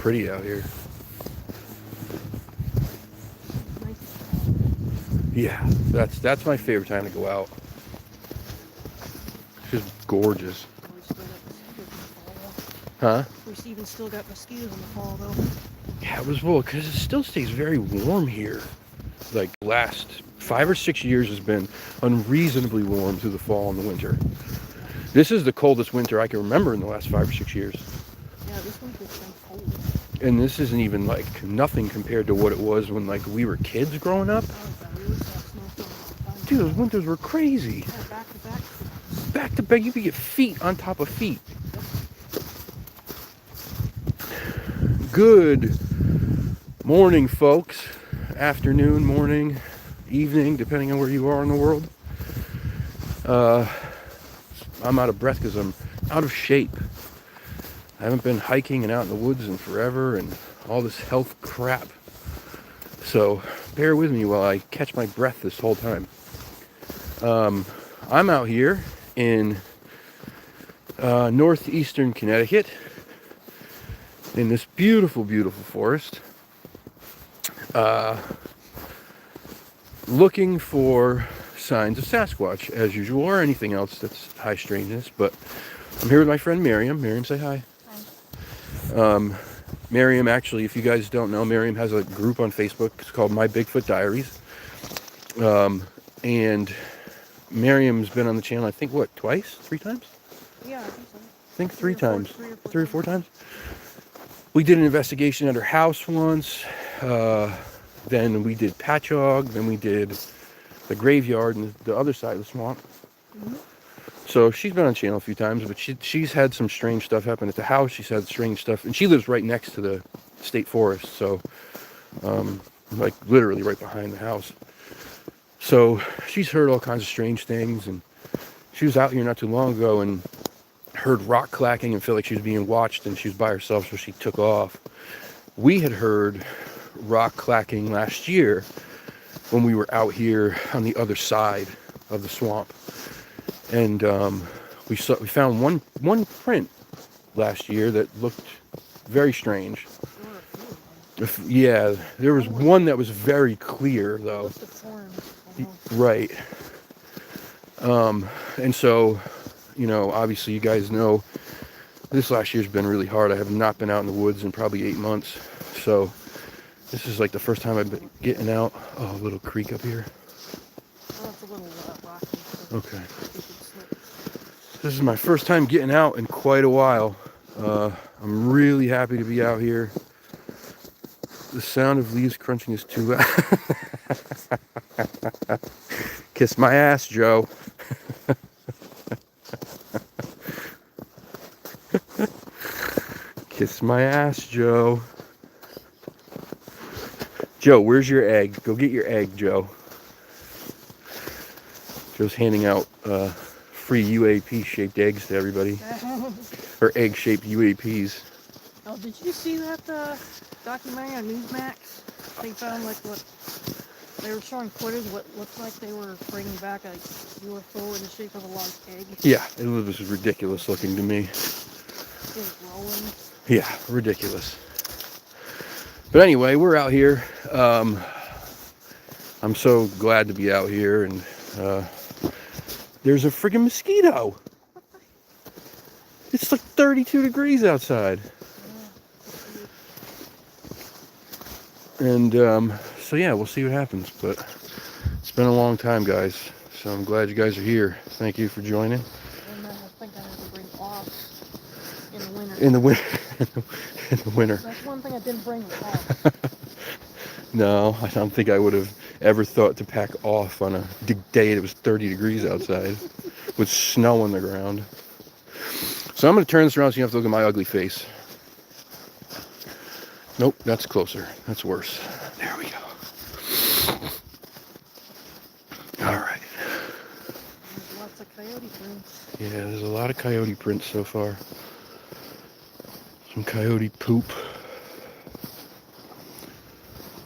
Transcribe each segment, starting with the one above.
pretty out here. Yeah, that's my favorite time to go out. It's just gorgeous. Huh? We even still got mosquitoes in the fall, though. Yeah, it was well, because it still stays very warm here. Like, last 5 or 6 years has been unreasonably warm through the fall and the winter. This is the coldest winter I can remember in the last 5 or 6 years. Yeah, this winter's been cold. And this isn't even, like, nothing compared to what it was when, like, we were kids growing up. Dude, those winters were crazy. Yeah, back to back. Back to back, you could get feet on top of feet. Good morning, folks. Afternoon, morning, evening, depending on where you are in the world. I'm out of breath because I'm out of shape. I haven't been hiking and out in the woods in forever and all this health crap. So bear with me while I catch my breath this whole time. I'm out here in northeastern Connecticut in this beautiful, beautiful forest, looking for signs of Sasquatch, as usual, or anything else that's high strangeness. But I'm here with my friend Miriam. Miriam, say hi. Hi. Miriam, actually, if you guys don't know, Miriam has a group on Facebook. It's called My Bigfoot Diaries. And Miriam's been on the channel, I think, what, twice? 3 times? Yeah, I think so. I think 3 times. 3 or 4 times. We did an investigation at her house once. Then we did Patchogue. Then we did the graveyard and the other side of the swamp. Mm-hmm. So she's been on the channel a few times, but she's had some strange stuff happen at the house. She's had strange stuff, and she lives right next to the state forest, so like literally right behind the house. So she's heard all kinds of strange things, and she was out here not too long ago and heard rock clacking and felt like she was being watched, and she was by herself, so she took off. We had heard rock clacking last year when we were out here on the other side of the swamp, and we found one print last year that looked very strange. Yeah, there was one that was very clear though. Right. And so, you know, obviously you guys know this last year's been really hard. I have not been out in the woods in probably 8 months. So this is like the first time I've been getting out. Oh, a little creek up here. Oh, it's a little rocky. Okay. This is my first time getting out in quite a while. I'm really happy to be out here. The sound of leaves crunching is too loud. Kiss my ass, Joe. Kiss my ass, Joe. Joe, where's your egg? Go get your egg, Joe. Joe's handing out free UAP-shaped eggs to everybody. Or egg-shaped UAPs. Oh, did you see that documentary on Newsmax? They found like what they were showing footage what looked like they were bringing back a UFO in the shape of a large egg. Yeah, it was ridiculous looking to me. It was rolling. Yeah, ridiculous. But anyway, we're out here. I'm so glad to be out here, and there's a friggin' mosquito. It's like 32 degrees outside. And so yeah, we'll see what happens. But it's been a long time, guys. So I'm glad you guys are here. Thank you for joining. And I think I have to bring off in the winter. In the winter. In the winter. That's one thing I didn't bring off. No, I don't think I would have ever thought to pack off on a day that was 30 degrees outside with snow on the ground. So I'm going to turn this around so you have to look at my ugly face. Nope, that's closer. That's worse. There we go. All right. There's lots of coyote prints. Yeah, there's a lot of coyote prints so far. Some coyote poop.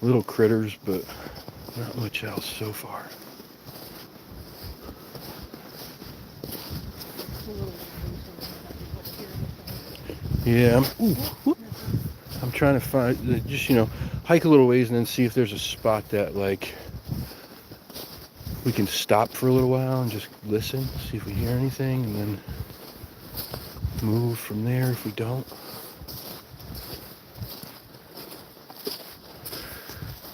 Little critters, but not much else so far. Yeah. Ooh, whoop. I'm trying to find, just, hike a little ways and then see if there's a spot that, like, we can stop for a little while and just listen, see if we hear anything, and then move from there if we don't.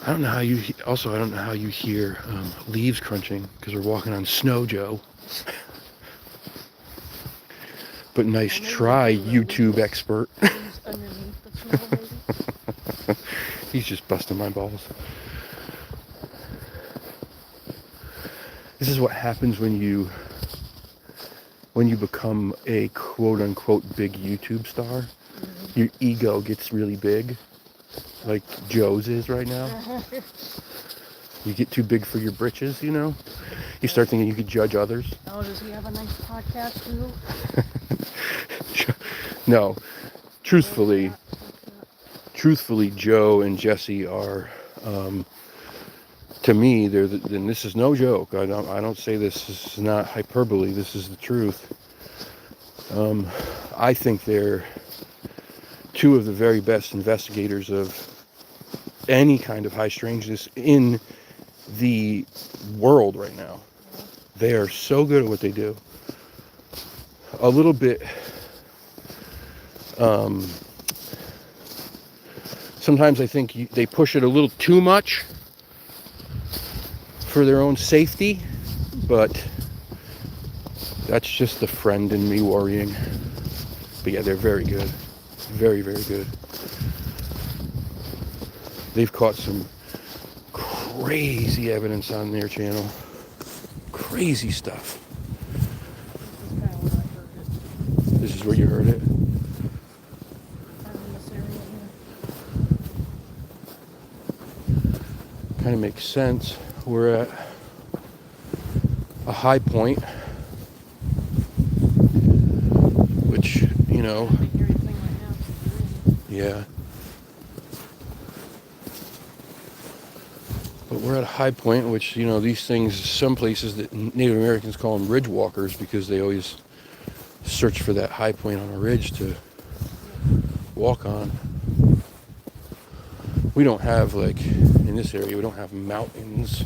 I don't know how you, also, I don't know how you hear leaves crunching because we're walking on snow, Joe. But nice try, YouTube expert. Leaves underneath the snow, maybe. He's just busting my balls. This is what happens when you become a quote-unquote big YouTube star. Mm-hmm. Your ego gets really big, like Joe's is right now. You get too big for your britches, You start thinking you could judge others. Oh, does he have a nice podcast too? No. Truthfully, Joe and Jesse are, to me, and this is no joke. I don't say this is not hyperbole. This is the truth. I think they're two of the very best investigators of any kind of high strangeness in the world right now. They are so good at what they do. A little bit, sometimes I think they push it a little too much for their own safety, but that's just the friend in me worrying. But yeah, they're very good. Very, very good. They've caught some crazy evidence on their channel. Crazy stuff. This is where you heard it. Kind of makes sense. We're at a high point, which, yeah. But we're at a high point, which, these things, some places that Native Americans call them ridge walkers because they always search for that high point on a ridge to walk on. We don't have, in this area, we don't have mountains.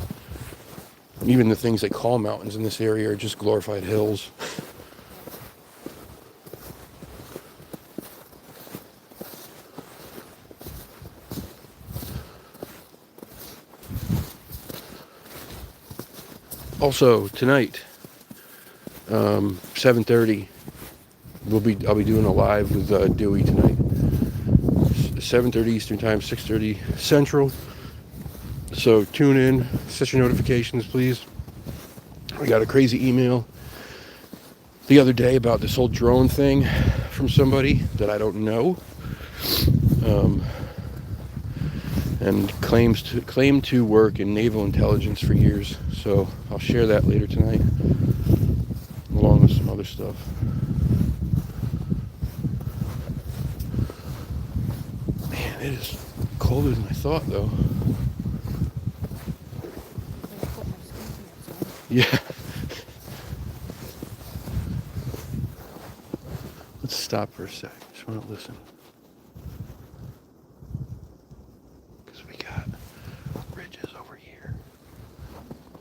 Even the things they call mountains in this area are just glorified hills. Also, tonight, 7:30, I'll be doing a live with Dewey tonight. 7:30 Eastern Time, 6:30 Central. So tune in, set your notifications, please. I got a crazy email the other day about this whole drone thing from somebody that I don't know, and claimed to work in naval intelligence for years. So I'll share that later tonight, along with some other stuff. Man, it is colder than I thought, though. Yeah. Let's stop for a sec. Just want to listen. Because we got ridges over here.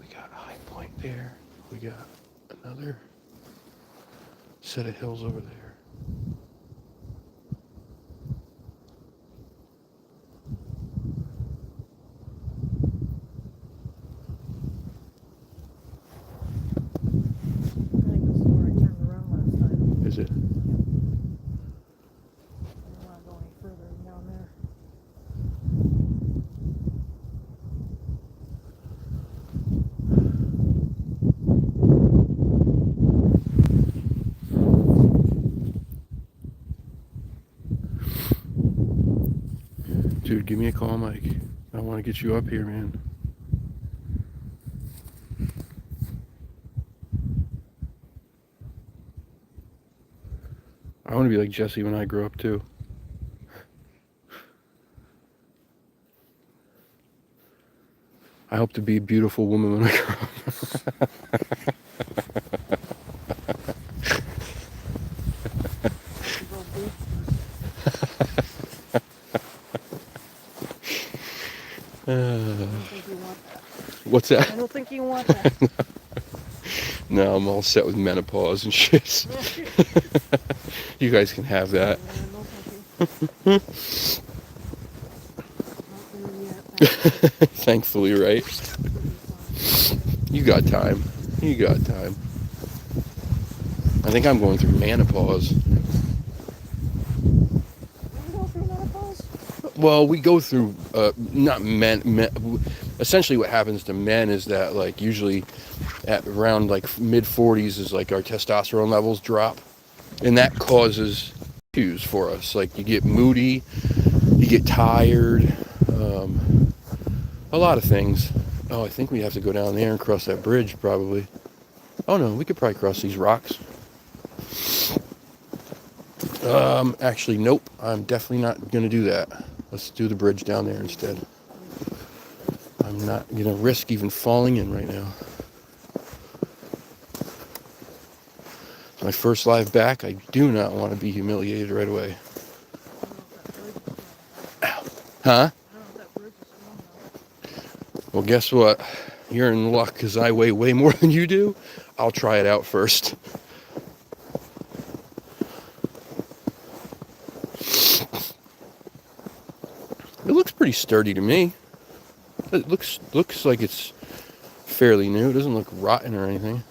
We got a high point there. We got another set of hills over there. Is it? I don't want to go any further down there. Dude, give me a call, Mike. I want to get you up here, man. I want to be like Jesse when I grow up, too. I hope to be a beautiful woman when I grow up. I don't think you want that. What's that? I don't think you want that. No, I'm all set with menopause and shit. You guys can have that. No, thank you. Not there yet. Thank you. Thankfully, right? Should be fine. You got time. You got time. I think I'm going through menopause. You go through menopause? Well, we go through not men. Essentially, what happens to men is that like usually at around like mid 40s is like our testosterone levels drop, and that causes issues for us. Like you get moody, you get tired, a lot of things. Oh, I think we have to go down there and cross that bridge probably. Oh no, we could probably cross these rocks. Actually, nope. I'm definitely not going to do that. Let's do the bridge down there instead. I'm not going to risk even falling in right now. It's my first live back. I do not want to be humiliated right away. Ow. Huh? I don't know if that bridge is strong enough. Well, guess what? You're in luck because I weigh way more than you do. I'll try it out first. It looks pretty sturdy to me. It looks like it's fairly new. It doesn't look rotten or anything.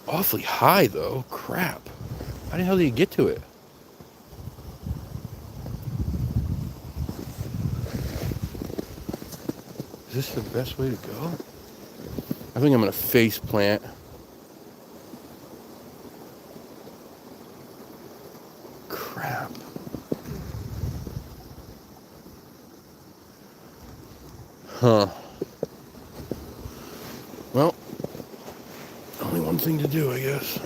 Awfully high though. Crap. How the hell do you get to it? Is this the best way to go? I think I'm gonna face plant. Crap. Huh. Well, only one thing to do, I guess.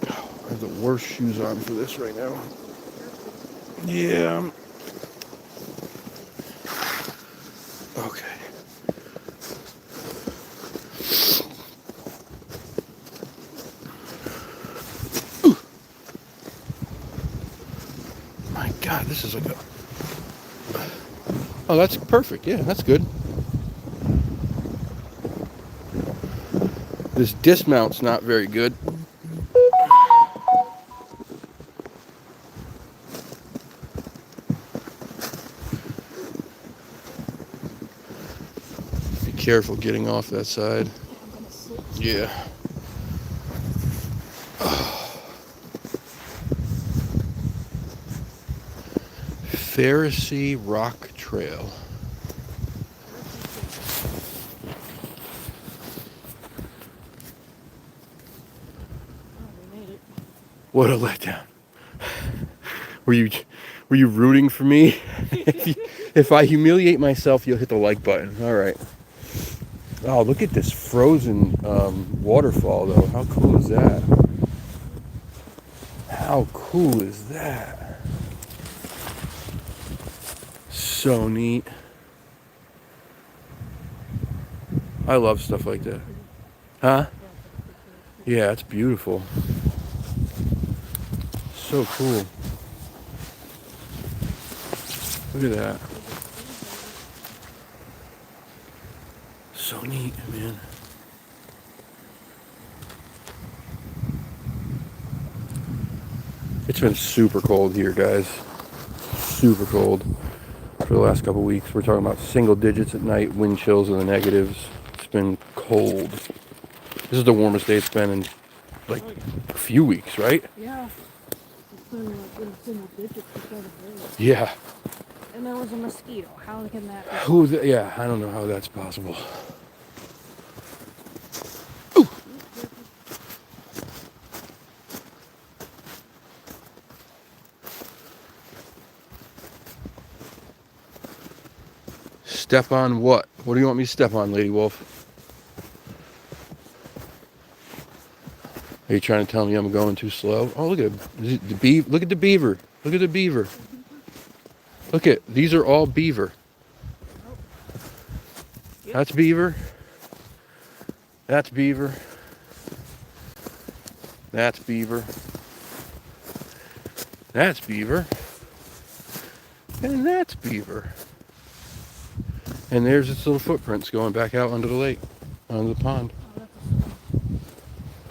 I have the worst shoes on for this right now. Yeah. Okay. Ooh. My God, this is like a... Oh, that's perfect. Yeah, that's good. This dismount's not very good. Be careful getting off that side. Yeah. Pharisee Rock Trail. Oh, we made it. What a letdown. Were you rooting for me? If I humiliate myself, you'll hit the like button. All right. Oh, look at this frozen waterfall, though. How cool is that? How cool is that? So neat. I love stuff like that. Huh? Yeah, it's beautiful. So cool. Look at that. So neat, man. It's been super cold here, guys. Super cold for the last couple weeks. We're talking about single digits at night, wind chills in the negatives. It's been cold. This is the warmest day it's been in like a few weeks, right? Yeah. It's been like in single digits for 7 days. Yeah. And there was a mosquito. How can that be? Who's that? Yeah, I don't know how that's possible. Step on what? What do you want me to step on, Lady Wolf? Are you trying to tell me I'm going too slow? Oh, look at look at the beaver. Look at the beaver. Look at these are all beaver. That's beaver. That's beaver. That's beaver. That's beaver. And that's beaver. And there's its little footprints going back out onto the lake, onto the pond. Oh,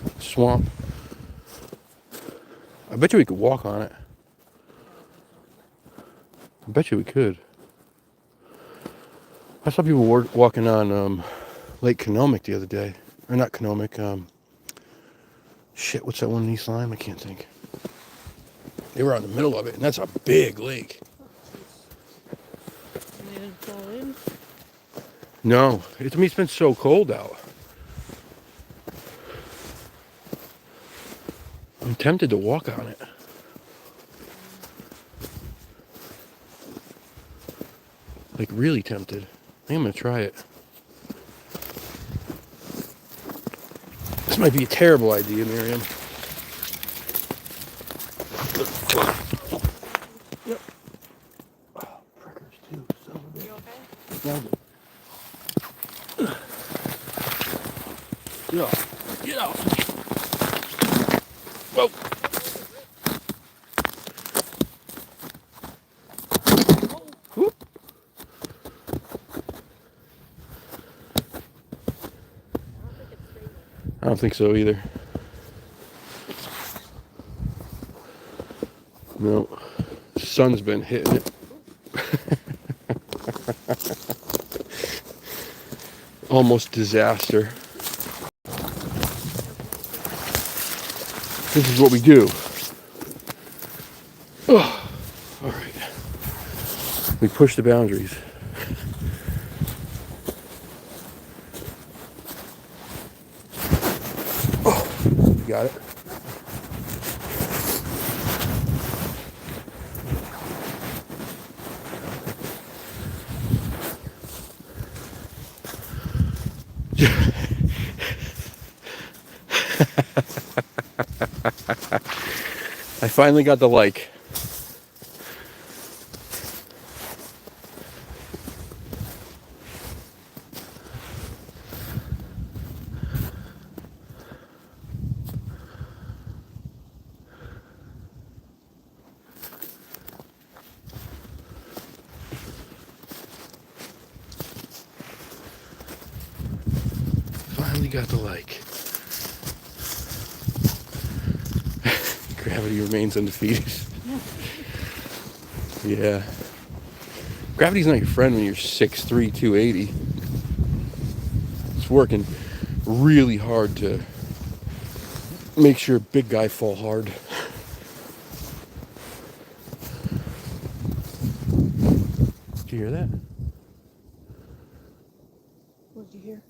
that's a Swamp. I bet you we could walk on it. I bet you we could. I saw people walking on Lake Conomic the other day. Or not Conomic. Shit, what's that one in East Lyme? I can't think. They were on the middle of it, and that's a big lake. And they didn't fall in? No, to me it's been so cold out. I'm tempted to walk on it. Like really tempted. I think I'm gonna try it. This might be a terrible idea, Miriam. Yep. Oh, prickers too. So You okay? Smells it. Get off. Get off. Whoa. Whoop. I don't think so either. No. The sun's been hitting it. Almost disaster. This is what we do. Oh, all right. We push the boundaries. Oh, you got it. I finally got the like. Finally got the like. Gravity remains undefeated. Yeah. Gravity's not your friend when you're 6'3", 280. It's working really hard to make sure a big guy fall hard. Did you hear that? What did you hear?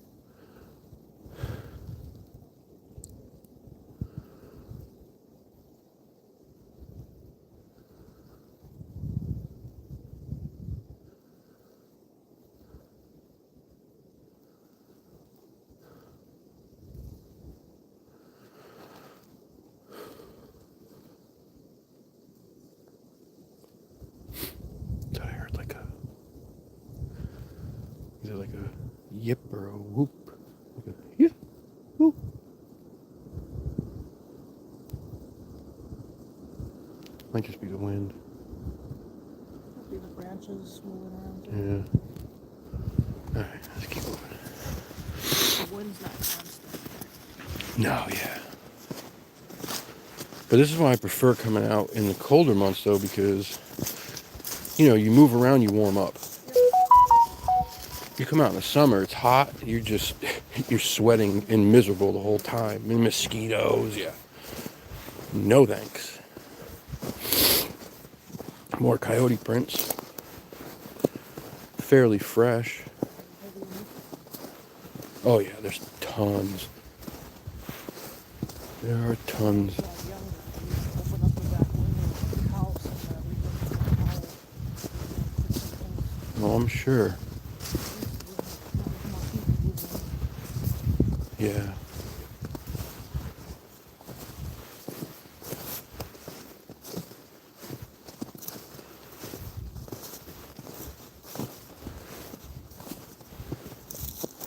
I heard like a... Is it like a yip or a whoop? Like a yip, whoop. Might just be the wind. Might be the branches moving around too. Yeah. Alright, let's keep moving. The wind's not constant. No, yeah. But this is why I prefer coming out in the colder months though, because you know, you move around, you warm up. You come out in the summer, it's hot, you're sweating and miserable the whole time. And mosquitoes, yeah. No thanks. More coyote prints. Fairly fresh. Oh yeah, there's tons. There are tons. Open up the back window of the house and Oh, I'm sure. Yeah.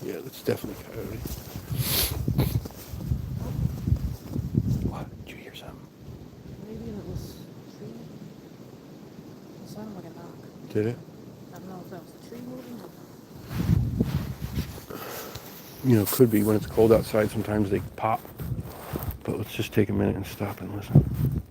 Yeah, that's definitely coyote. Did it? I don't know if that was the tree moving or You know, it could be when it's cold outside. Sometimes they pop. But let's just take a minute and stop and listen.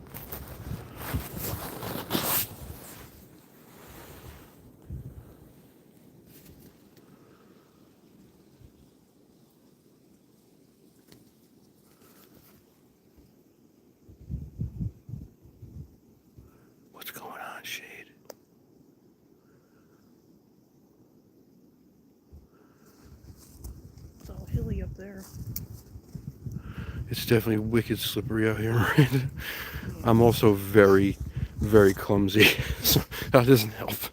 What's going on, Shade? it's all hilly up there. It's definitely wicked slippery out here, Miranda. I'm also very, very clumsy, so that doesn't help. Rocks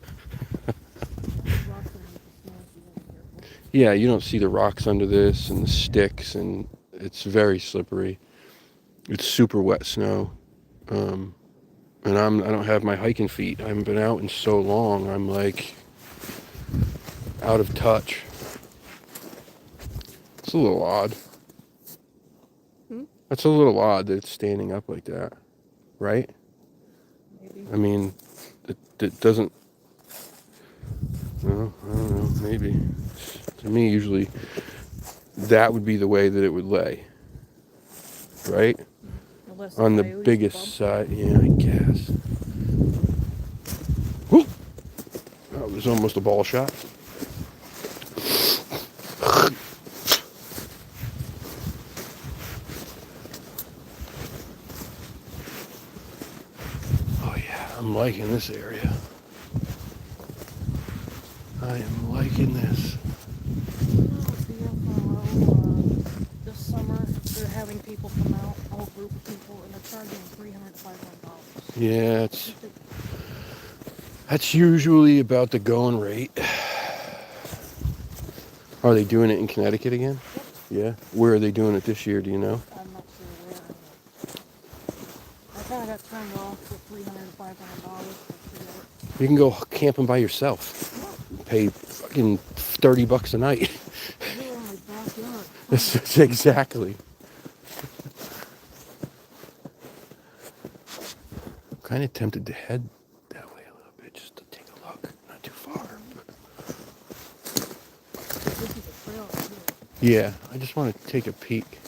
underneath the snow, so you gotta be careful. Yeah, you don't see the rocks under this and the sticks, and it's very slippery. It's super wet snow, and I don't have my hiking feet. I haven't been out in so long. I'm like out of touch. It's a little odd. That's a little odd that it's standing up like that, right? Maybe. I mean, it doesn't. Well, I don't know. Maybe to me, usually that would be the way that it would lay, right? Unless On the coyotes biggest bump. side, yeah, I guess. Whew. That was almost a ball shot. Oh yeah, I'm liking this area. I am liking this. This summer, they're having people come out, a whole group of people, and they're charging $300 to $500. Yeah, that's usually about the going rate. Are they doing it in Connecticut again? Yeah. Where are they doing it this year? Do you know? I'm not sure where. I kind of got turned off with $300 to $500. You can go camping by yourself. Pay fucking $30 a night. You're in my backyard. That's exactly. I'm kind of tempted to head that way a little bit just to take a look. Not too far. But This is a trail right here. yeah, I just want to take a peek.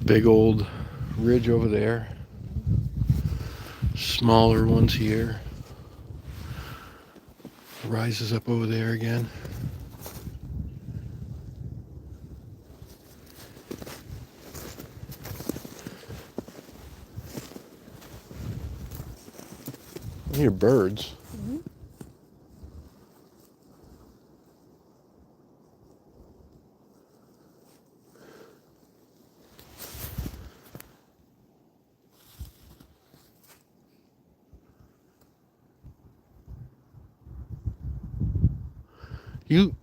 Big old ridge over there. Smaller ones here. Rises up over there again. I hear birds. Mm-hmm.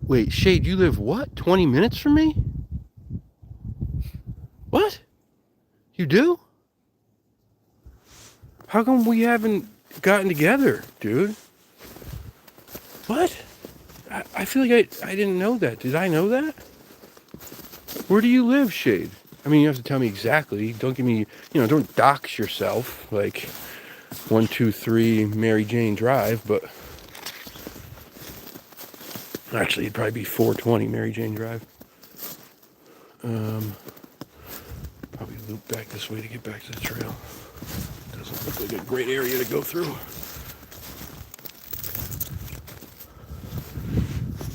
Wait, Shade, you live what? 20 minutes from me? What? You do? How come we haven't gotten together, dude? What? I feel like I didn't know that. Did I know that? Where do you live, Shade? I mean, you have to tell me exactly. Don't give me, don't dox yourself like 123 Mary Jane Drive, but actually it'd probably be 420 Mary Jane Drive. Probably loop back this way to get back to the trail. Doesn't look like a great area to go through.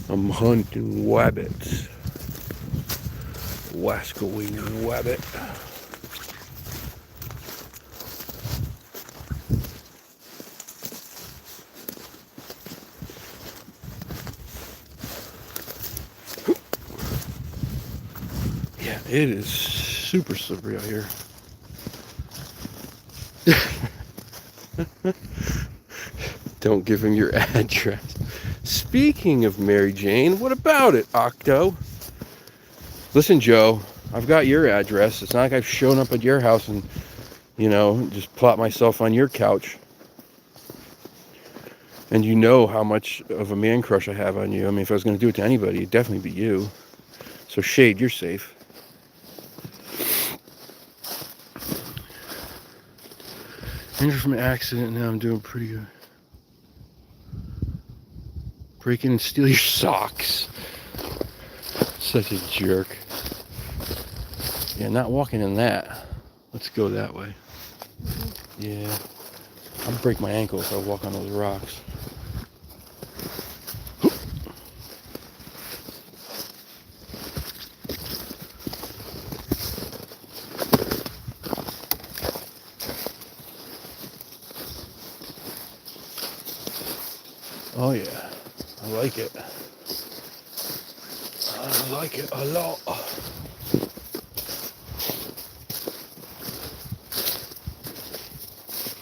I'm hunting wabbits. Wascowing wabbit. Yeah, it is super slippery out here. Don't give him your address. Speaking of Mary Jane, what about it, Octo? Listen, Joe, I've got your address. It's not like I've shown up at your house and, just plop myself on your couch. And you know how much of a man crush I have on you. I mean, if I was going to do it to anybody, it'd definitely be you. So, Shade, you're safe. Injured from an accident, now I'm doing pretty good. Break in and steal your socks. Such a jerk. Yeah, not walking in that. Let's go that way. Yeah. I'll break my ankle if I walk on those rocks. Oh yeah, I like it. I like it a lot.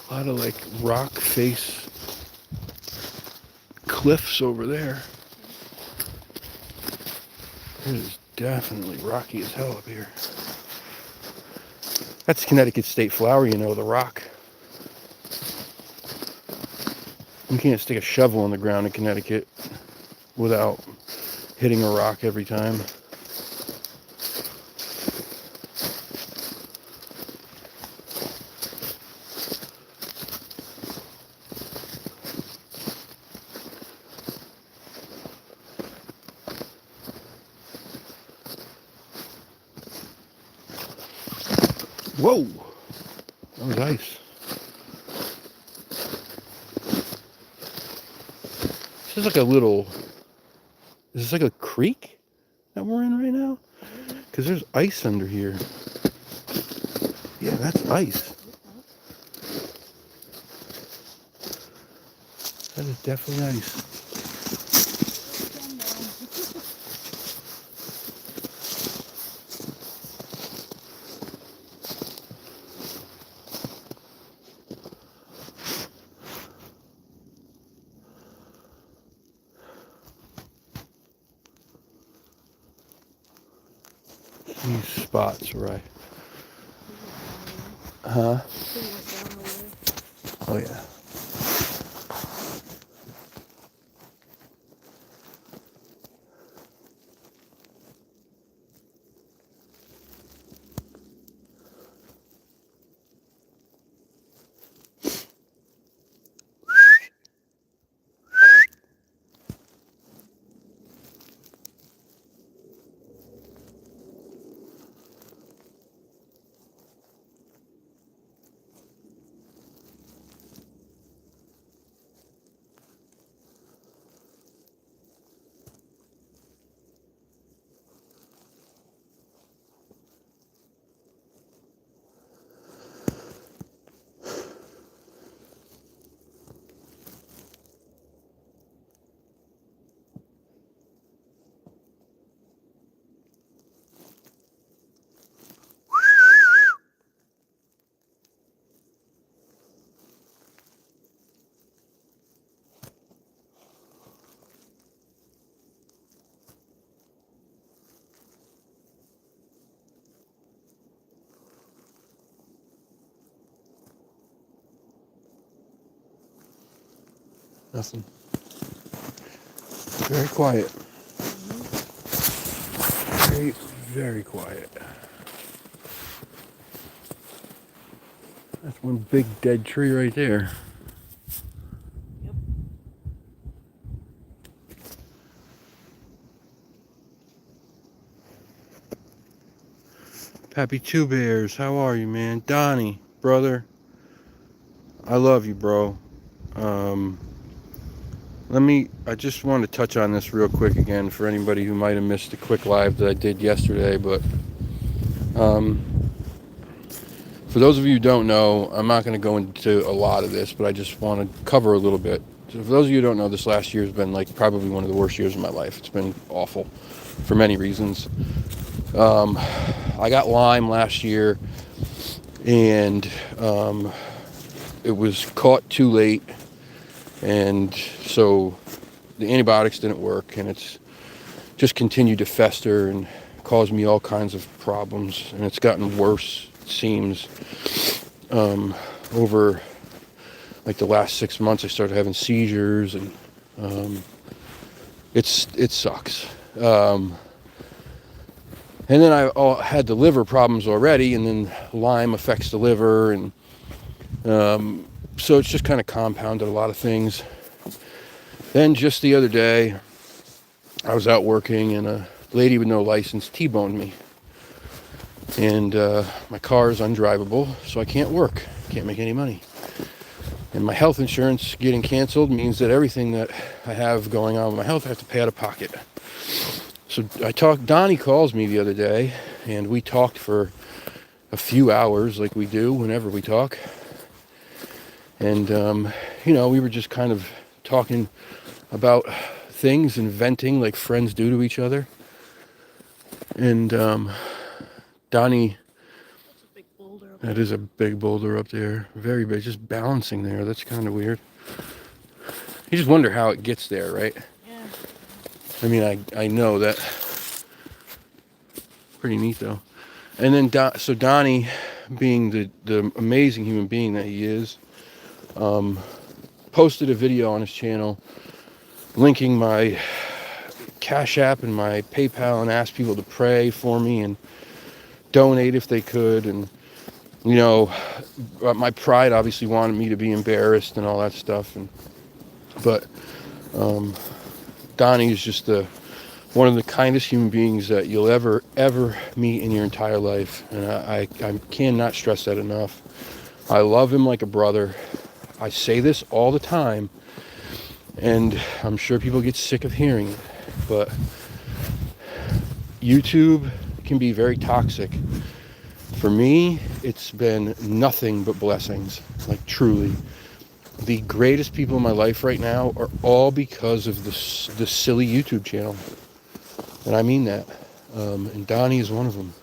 A lot of like rock face cliffs over there. It is definitely rocky as hell up here. That's Connecticut state flower, the rock. You can't stick a shovel in the ground in Connecticut without hitting a rock every time. Whoa! That was ice. This is like a little... Is this like a creek that we're in right now? Because there's ice under here. Yeah, that's ice. That is definitely ice. These spots, right? Huh? Oh yeah. Nothing. Very quiet. Very, very quiet. That's one big dead tree right there. Yep. Pappy Two Bears, how are you, man? Donnie, brother, I love you, bro. I just want to touch on this real quick again for anybody who might have missed the quick live that I did yesterday, but for those of you who don't know, I'm not going to go into a lot of this, but I just want to cover a little bit. So for those of you who don't know, this last year has been like probably one of the worst years of my life. It's been awful for many reasons. I got Lyme last year, and it was caught too late, And so the antibiotics didn't work, and it's just continued to fester and cause me all kinds of problems. And it's gotten worse, it seems. Over like the last 6 months, I started having seizures, and it sucks. And then I had the liver problems already, and then Lyme affects the liver, and so it's just kind of compounded a lot of things. Then just the other day, I was out working, and a lady with no license T-boned me. And my car is undrivable, so I can't work, can't make any money. And my health insurance getting canceled means that everything that I have going on with my health, I have to pay out of pocket. So Donnie calls me the other day, and we talked for a few hours like we do whenever we talk. And, we were just kind of talking about things and venting like friends do to each other. And Donnie, That's a big boulder up that is a big boulder up there. Very big, just balancing there. That's kind of weird. You just wonder how it gets there, right? Yeah. I mean, I know that. Pretty neat though. And then so Donnie, being the amazing human being that he is, posted a video on his channel linking my Cash App and my PayPal, and asked people to pray for me and donate if they could. And my pride obviously wanted me to be embarrassed and all that stuff. But Donnie is just one of the kindest human beings that you'll ever meet in your entire life. And I cannot stress that enough. I love him like a brother. I say this all the time, and I'm sure people get sick of hearing it, but YouTube can be very toxic. For me, it's been nothing but blessings, like truly. The greatest people in my life right now are all because of the silly YouTube channel. And I mean that. And Donnie is one of them.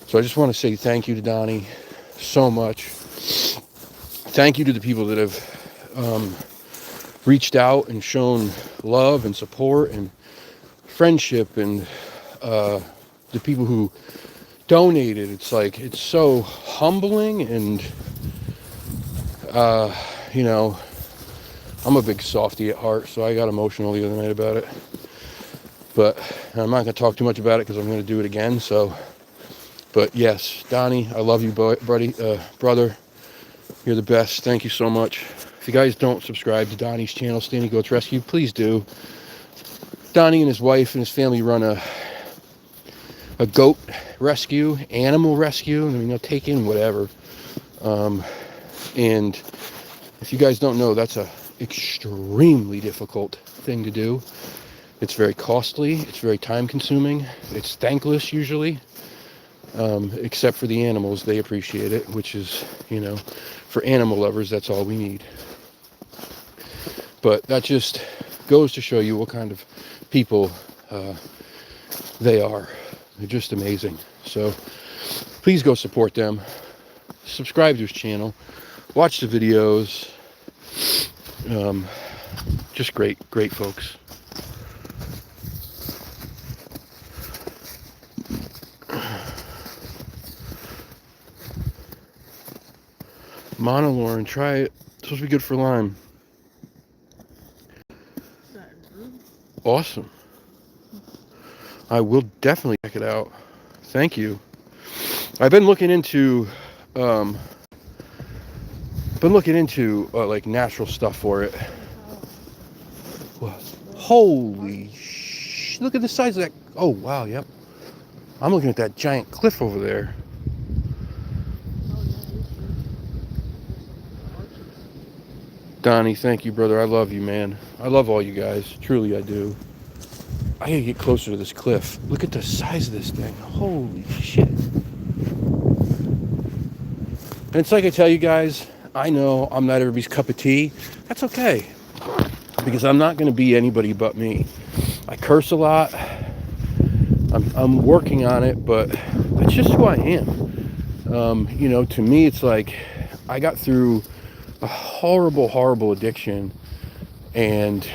So I just want to say thank you to Donnie so much. Thank you to the people that have reached out and shown love and support and friendship, and the people who donated. It's so humbling, and I'm a big softie at heart, so I got emotional the other night about it. But I'm not going to talk too much about it because I'm going to do it again. But yes, Donnie, I love you, buddy, brother. You're the best. Thank you so much. If you guys don't subscribe to Donnie's channel, Stanley Goats Rescue, please do. Donnie and his wife and his family run a goat rescue, animal rescue. I mean, they'll take in whatever. And if you guys don't know, that's a extremely difficult thing to do. It's very costly. It's very time consuming. It's thankless usually, except for the animals. They appreciate it, which is, for animal lovers, that's all we need. But that just goes to show you what kind of people they are. They're just amazing. So please go support them. Subscribe to his channel. Watch the videos. Just great folks. Monolaurin, try it. It's supposed to be good for Lyme. Awesome. I will definitely check it out. Thank you. I've been looking into like natural stuff for it. Holy look at the size of that. Oh wow, yep. I'm looking at that giant cliff over there. Donnie, thank you, brother. I love you, man. I love all you guys. Truly, I do. I gotta get closer to this cliff. Look at the size of this thing. Holy shit. And it's like I tell you guys, I know I'm not everybody's cup of tea. That's okay. Because I'm not gonna be anybody but me. I curse a lot. I'm working on it, but that's just who I am. To me, it's like I got through a horrible addiction And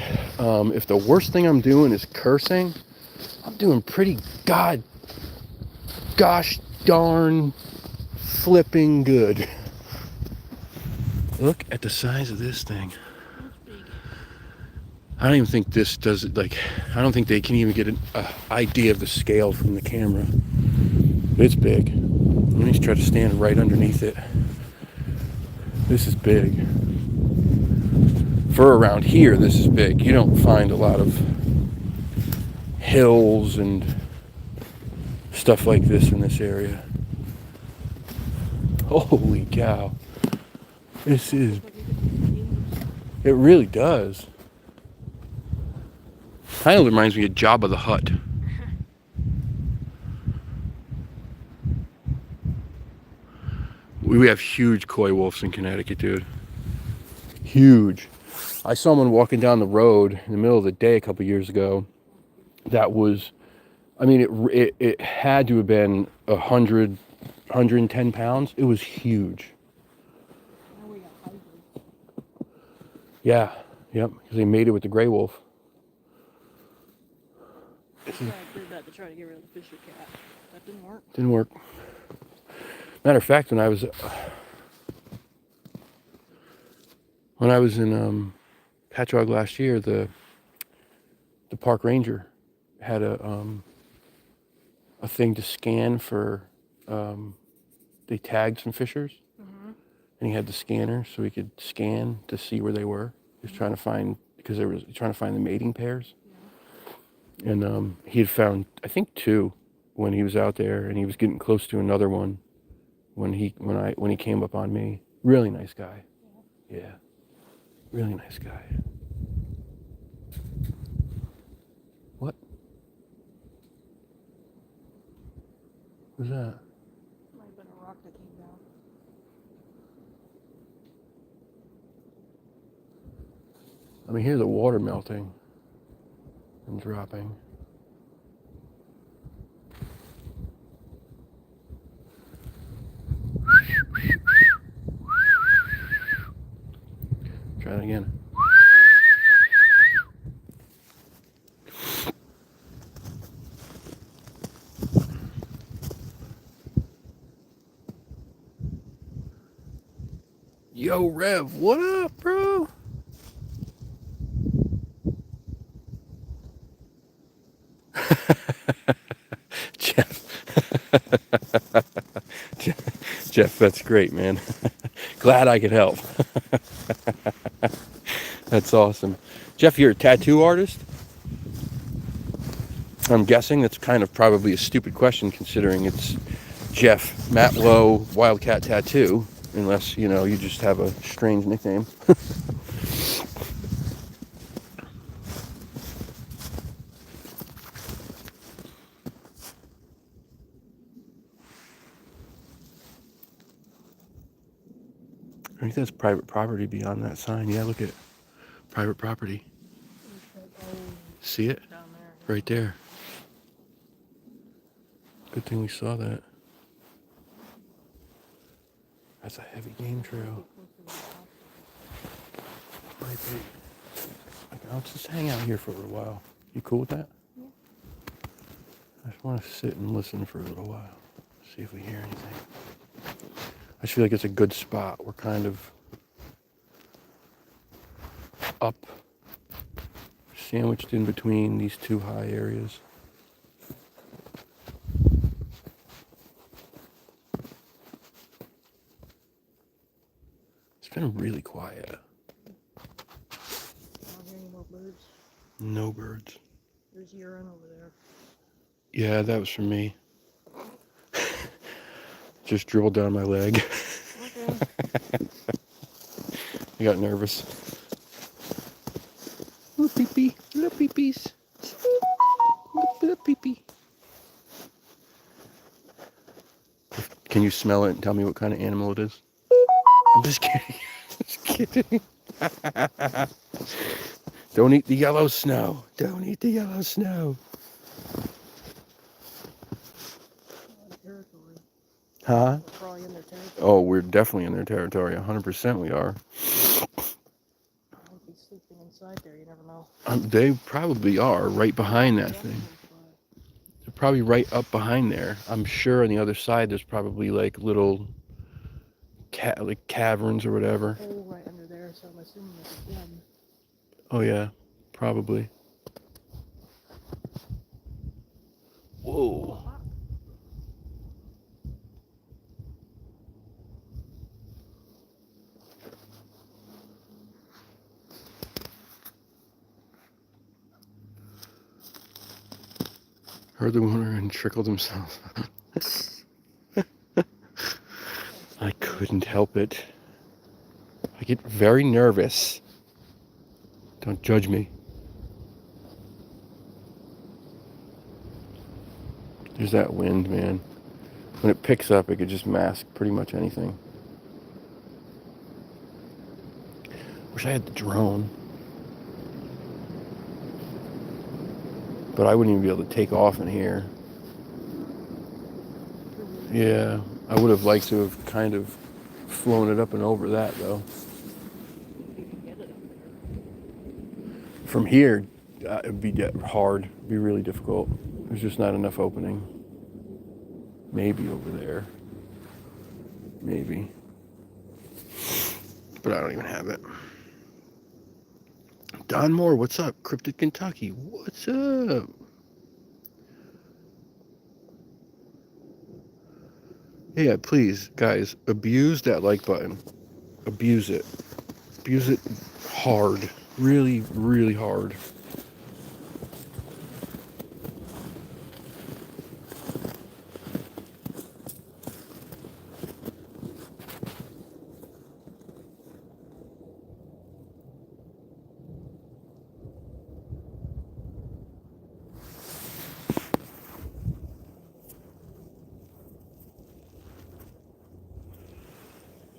if the worst thing I'm doing is cursing, I'm doing pretty gosh darn flipping good. Look at the size of this thing. It's big. I don't even think this does it. Like, I don't think they can even get an idea of the scale from the camera. It's big. Let me try to stand right underneath it. This is big. For around here, this is big. You don't find a lot of hills and stuff like this in this area. Holy cow. This is... It really does. Kind of reminds me of Jabba the Hutt. We have huge coy wolves in Connecticut, dude. Huge. I saw one walking down the road in the middle of the day a couple years ago. That was, I mean, it had to have been 110 pounds. It was huge. Now we got hybrids. Yeah, yep, because they mated with the gray wolf. I did that to try to get rid of the Fisher cat. That didn't work. Didn't work. Matter of fact, when I was in Patchogue last year, the park ranger had a thing to scan for. They tagged some fishers, and he had the scanner so he could scan to see where they were. He was trying to find trying to find the mating pairs, and he had found I think 2 when he was out there, and he was getting close to another one when he came up on me. Really nice guy. Yeah. Really nice guy. What? What's that? Might have been a rock that came down. I mean, hear the water melting and dropping. Try it again. Yo, Rev, what up, bro? Jeff, that's great, man. Glad I could help. That's awesome. Jeff, you're a tattoo artist? I'm guessing that's kind of probably a stupid question considering it's Jeff Matlow Wildcat Tattoo, unless, you just have a strange nickname. I think that's private property beyond that sign. Yeah, look at private property. See it? Down there. Right there. Good thing we saw that. That's a heavy game trail. Might be. Okay, I'll just hang out here for a little while. You cool with that? Yeah. I just want to sit and listen for a little while. See if we hear anything. I just feel like it's a good spot. We're kind of up, sandwiched in between these 2 high areas. It's been really quiet. I don't hear any more birds. No birds. There's urine over there. Yeah, that was from me. Just dribbled down my leg. Okay. I got nervous. Little pee-pee. Little pee-pees. Little pee-pee. Can you smell it and tell me what kind of animal it is? I'm just kidding. Just kidding. Don't eat the yellow snow. Don't eat the yellow snow. Territory. Huh? We're probably in their territory. Oh, we're definitely in their territory. 100% we are. I would be sleeping inside there. well. They probably are right behind that thing. They're probably right up behind there. I'm sure on the other side there's probably like little like caverns or whatever. Oh, right under there, so I'm assuming it's them. Oh yeah, probably. Whoa. Heard the winner and trickled himself. I couldn't help it. I get very nervous. Don't judge me. There's that wind, man. When it picks up, it could just mask pretty much anything. Wish I had the drone. But I wouldn't even be able to take off in here. Yeah, I would have liked to have kind of flown it up and over that, though. From here, it'd be hard. It'd be really difficult. There's just not enough opening. Maybe over there. Maybe. But I don't even have it. Don Moore, what's up? Cryptid Kentucky, what's up? Yeah, please, guys, abuse that like button. Abuse it. Abuse it hard. Really, really hard.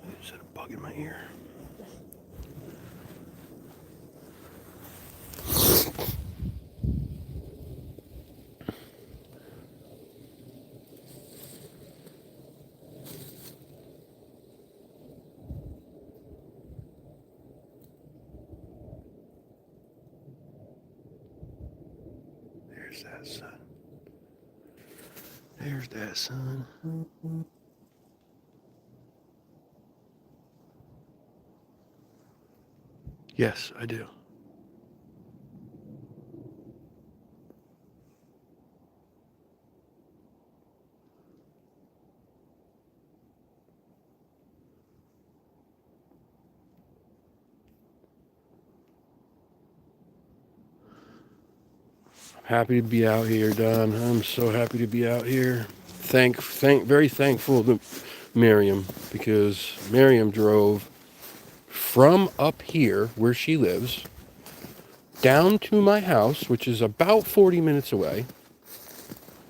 I just had a bug in my ear. There's that sun. There's that sun. Yes, I do. Happy to be out here, Don. I'm so happy to be out here. Very thankful to Miriam, because Miriam drove from up here where she lives down to my house, which is about 40 minutes away,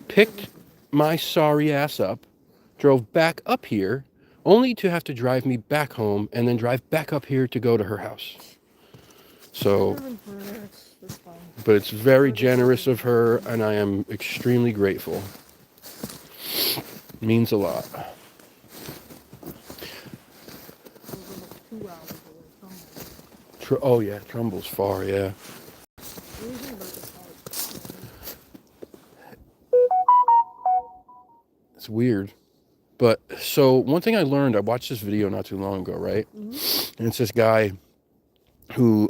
picked my sorry ass up, drove back up here, only to have to drive me back home and then drive back up here to go to her house. So, but it's very generous of her, and I am extremely grateful. It means a lot. Oh yeah, Trumbull's far, yeah. It's weird. But so one thing I learned, I watched this video not too long ago, right? Mm-hmm. And it's this guy who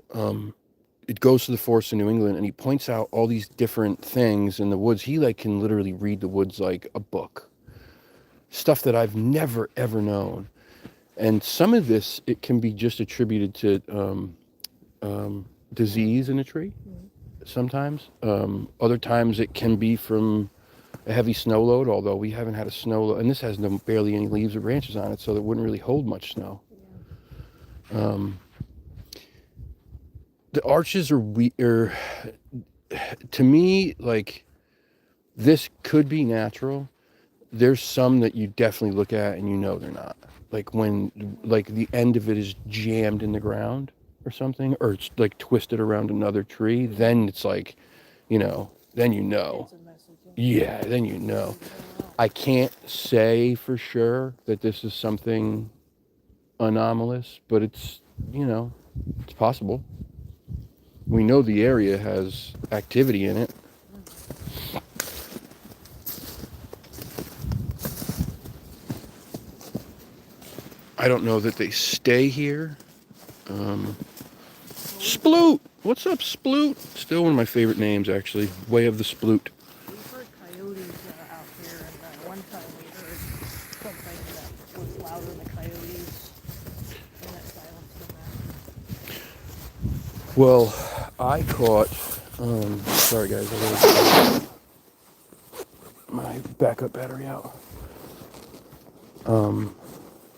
it goes to the forest in New England, and he points out all these different things in the woods. He like can literally read the woods like a book. Stuff that I've never ever known. And some of this, it can be just attributed to disease in a tree. Sometimes. Other times it can be from a heavy snow load, although we haven't had a snow load, and this has barely any leaves or branches on it, so it wouldn't really hold much snow. The arches are to me, like, this could be natural. There's some that you definitely look at and you know they're not. Like when, like, the end of it is jammed in the ground or something, or it's like twisted around another tree, then it's like, then you know. Yeah, then you know. I can't say for sure that this is something anomalous, but it's, it's possible. we know the area has activity in it. I don't know that they stay here. Sploot! What's up, Sploot? Still one of my favorite names, actually. Way of the Sploot. We've heard coyotes out here, and one time we heard something that was louder than the coyotes, and that silenced them out. Well, I caught, sorry guys, I gotta get my backup battery out.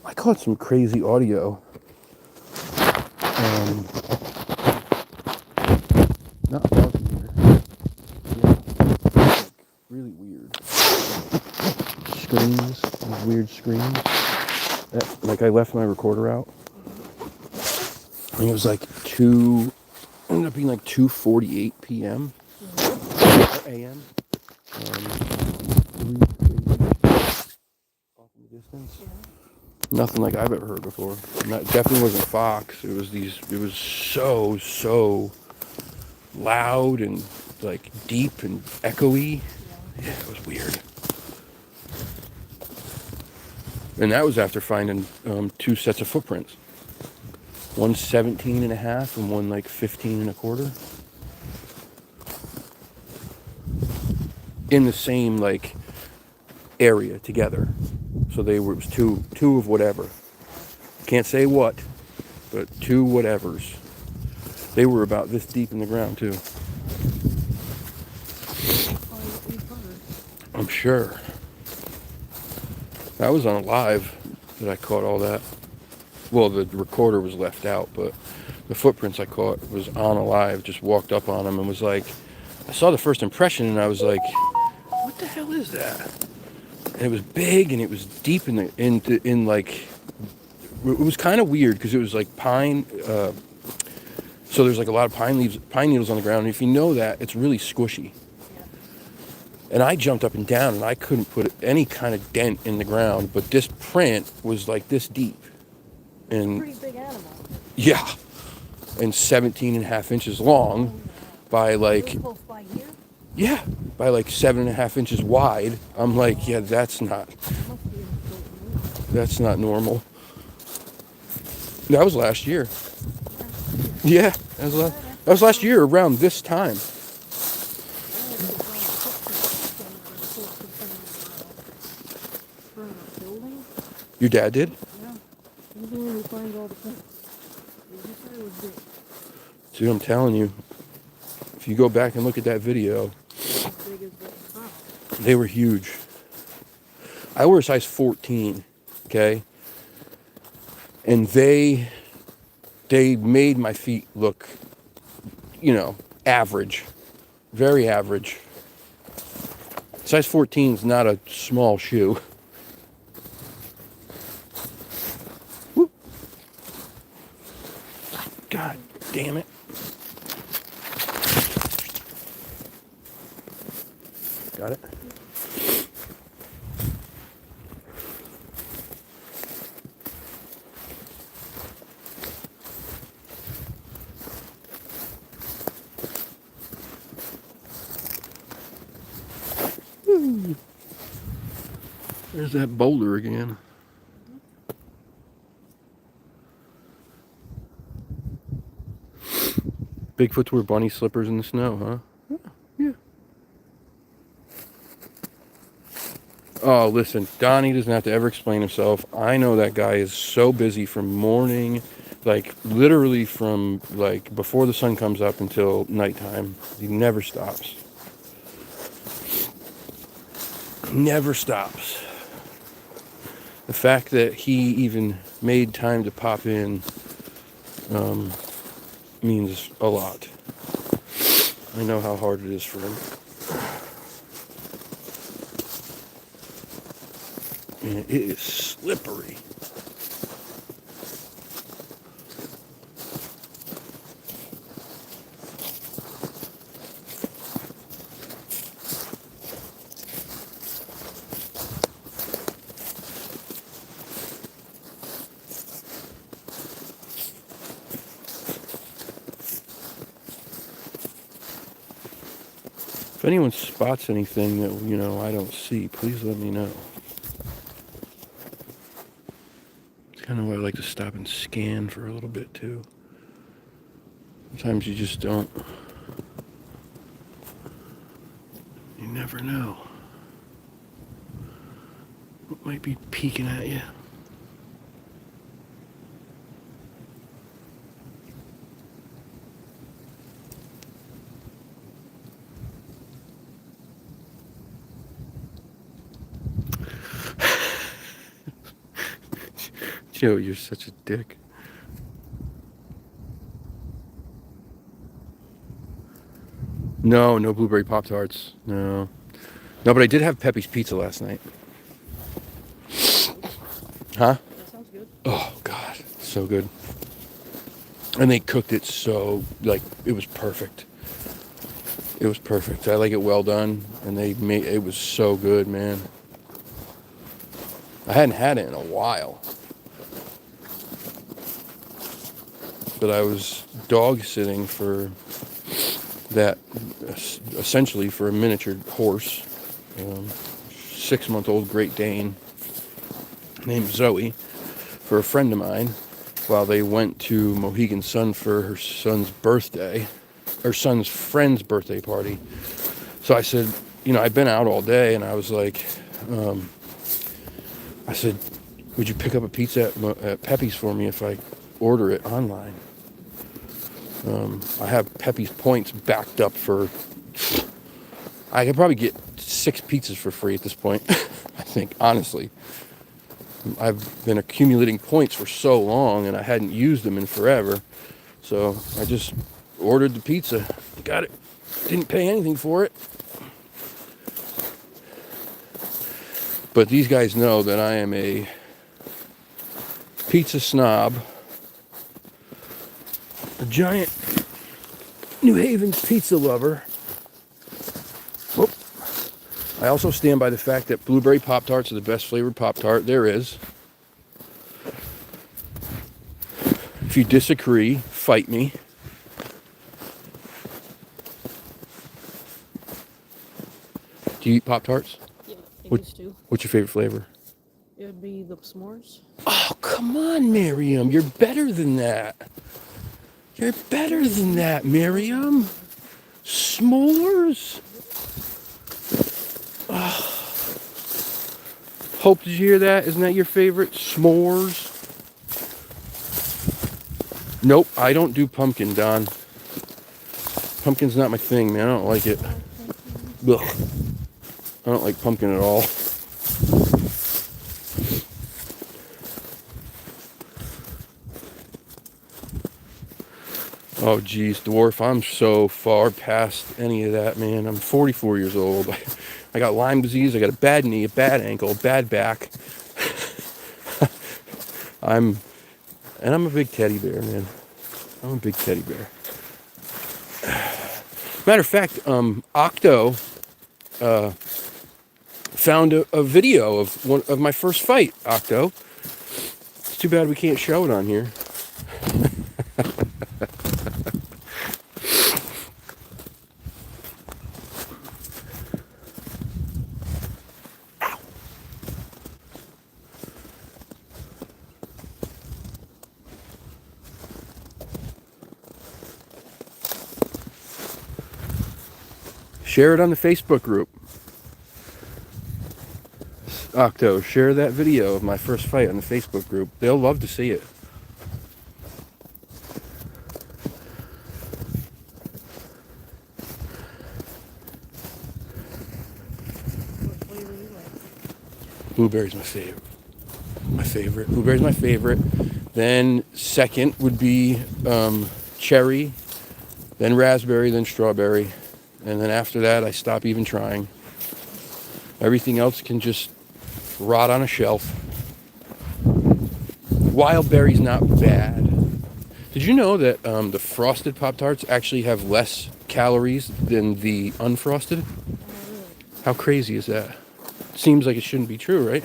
I caught some crazy audio. Not barking here. Yeah, like really weird. Screams, these weird screams. Like I left my recorder out. And it was like ended up being like 2:48 p.m. a.m. Off in the distance. Yeah. Nothing like I've ever heard before. It definitely wasn't fox. It was so loud and like deep and echoey. Yeah, it was weird. And that was after finding 2 sets of footprints. One 17 and a half and one like 15 and a quarter. In the same like area together. So it was two of whatever. Can't say what, but 2 whatevers. They were about this deep in the ground too. I'm sure. That was on a live that I caught all that. Well, the recorder was left out, but the footprints I caught was on a live. Just walked up on them and was like, I saw the first impression and I was like, what the hell is that? And it was big and it was deep in like, it was kind of weird because it was like pine. So there's like a lot of pine needles on the ground. And if you know that, it's really squishy. And I jumped up and down and I couldn't put any kind of dent in the ground, but this print was like this deep. And Pretty big animal. yeah. And 17 and a half inches long by like, Close by here? yeah, by like 7.5 inches wide. I'm like, yeah, that's not normal. That was last year. Yeah, that was last year around this time. Your dad did? Yeah. He's the one who finds all the prints. See what I'm telling you? If you go back and look at that video, they were huge. I wear a size 14, okay? And they made my feet look, average. Very average. Size 14 is not a small shoe. Whoop. God damn it. Got it? There's that boulder again. Bigfoot's wear bunny slippers in the snow, huh? Yeah. Oh, listen, Donnie doesn't have to ever explain himself. I know that guy is so busy from morning, like literally from like before the sun comes up until nighttime. He never stops. Never stops. The fact that he even made time to pop in means a lot. I know how hard it is for him. And it is slippery. anyone spots anything that, you know, I don't see, please let me know. It's kind of why I like to stop and scan for a little bit too. Sometimes you just don't. You never know what might be peeking at you. Joe, you're such a dick. No, no blueberry Pop-Tarts. No. No, but I did have Pepe's Pizza last night. Huh? That sounds good. Oh, God. So good. And they cooked it so, like, it was perfect. It was perfect. I like it well done. And it was so good, man. I hadn't had it in a while. But I was dog sitting for that, essentially for a miniature horse. 6-month-old Great Dane named Zoe for a friend of mine while they went to Mohegan Sun for her son's birthday, her son's friend's birthday party. So I said, you know, I've been out all day, and I was like, I said, would you pick up a pizza at Pepe's for me if I order it online? I have Pepe's points backed up for, I could probably get 6 pizzas for free at this point. I think, honestly. I've been accumulating points for so long, and I hadn't used them in forever. So I just ordered the pizza. Got it. Didn't pay anything for it. But these guys know that I am a pizza snob. A giant New Haven pizza lover. Whoop. I also stand by the fact that blueberry Pop-Tarts are the best flavored Pop-Tart there is. If you disagree, fight me. Do you eat Pop-Tarts? Yeah, I What- used to. What's your favorite flavor? It would be the s'mores. Oh, come on, Miriam. You're better than that. You're better than that, Miriam. S'mores? Oh. Hope, did you hear that? Isn't that your favorite? S'mores? Nope, I don't do pumpkin, Don. Pumpkin's not my thing, man. I don't like it. Ugh. I don't like pumpkin at all. Oh, geez, dwarf, I'm so far past any of that, man. I'm 44 years old. I got Lyme disease. I got a bad knee, a bad ankle, a bad back. I'm a big teddy bear, man. I'm a big teddy bear. Matter of fact, Octo found a video of my first fight, Octo. It's too bad we can't show it on here. Share it on the Facebook group. Octo, share that video of my first fight on the Facebook group. They'll love to see it. What flavor you like? Blueberry's my favorite. My favorite. Blueberry's my favorite. Then second would be cherry, then raspberry, then strawberry. And then after that, I stop even trying. Everything else can just rot on a shelf. Wild berry's not bad. Did you know that the frosted Pop-Tarts actually have less calories than the unfrosted? How crazy is that? Seems like it shouldn't be true, right?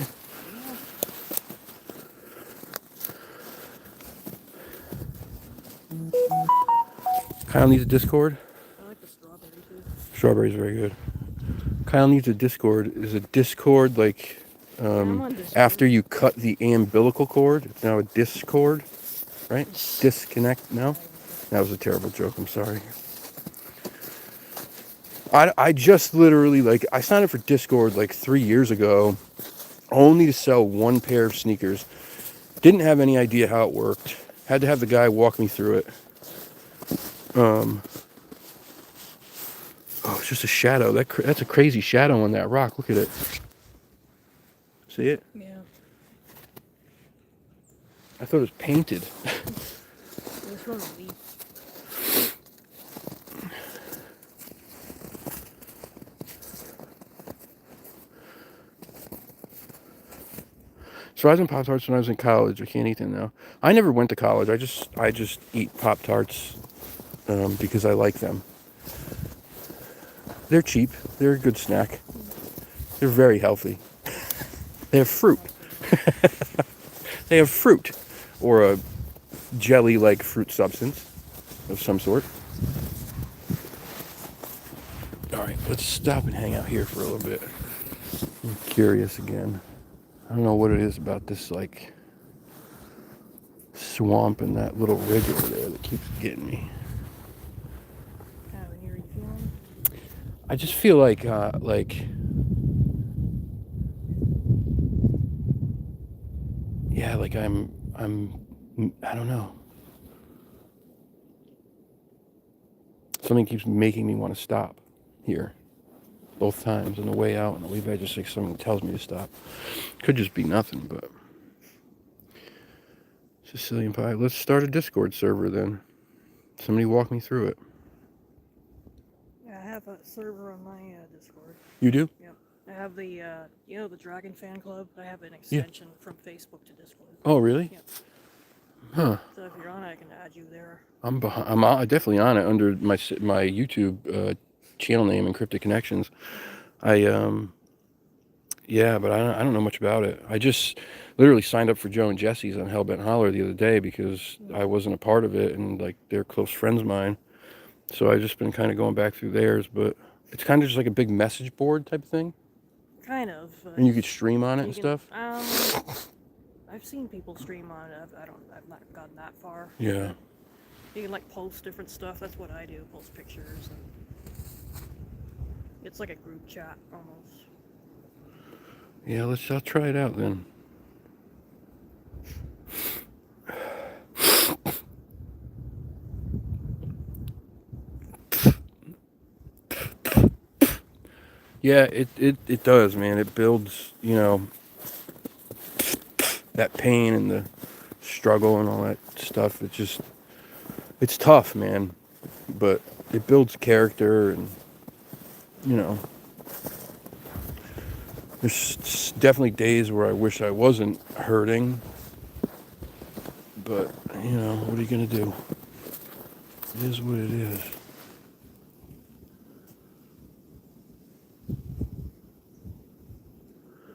Kyle needs a Discord. I like the strawberry too. Strawberry's very good. Kyle needs a Discord. Is a Discord like I'm on Discord. after you cut the umbilical cord? It's now a Discord, right? Disconnect. No, that was a terrible joke. I'm sorry. I just literally like I signed up for Discord like 3 years ago, only to sell one pair of sneakers. Didn't have any idea how it worked. Had to have the guy walk me through it. Oh, it's just a shadow. That's a crazy shadow on that rock. Look at it. See it? Yeah. I thought it was painted. It was from a leaf. So I was in Pop-Tarts when I was in college. I can't eat them now. I never went to college. I just eat Pop-Tarts because I like them. They're cheap. They're a good snack. They're very healthy. They have fruit. They have fruit. Or a jelly-like fruit substance of some sort. Alright, let's stop and hang out here for a little bit. I'm curious again. I don't know what it is about this, like, swamp and that little ridge over there that keeps getting me. Kind of an eerie feeling. I just feel like, yeah, like I'm, I don't know. Something keeps making me want to stop here. Both times, on the way out and the way back, just like something tells me to stop. Could just be nothing, but. Sicilian pie. Let's start a Discord server then. Somebody walk me through it. Yeah, I have a server on my Discord. You do? Yep. I have the, you know, the Dragon Fan Club. I have an extension from Facebook to Discord. Oh, really? Yep. Huh. So if you're on it, I can add you there. I'm definitely on it under my YouTube channel name, Encrypted Connections. Yeah, but I don't know much about it. I just literally signed up for Joe and Jesse's on Hellbent Holler the other day because I wasn't a part of it, and like they're close friends of mine. So I've just been kind of going back through theirs, but it's kind of just like a big message board type of thing. Kind of. And you could stream on it and stuff. I've seen people stream on it. I've not gotten that far. Yeah. You can like post different stuff. That's what I do. Post pictures. And it's like a group chat almost. Yeah, I'll try it out then. Yeah, it does, man. It builds, you know, that pain and the struggle and all that stuff. It's tough, man. But it builds character and, you know, there's definitely days where I wish I wasn't hurting. But, you know, what are you going to do? It is what it is. Yeah,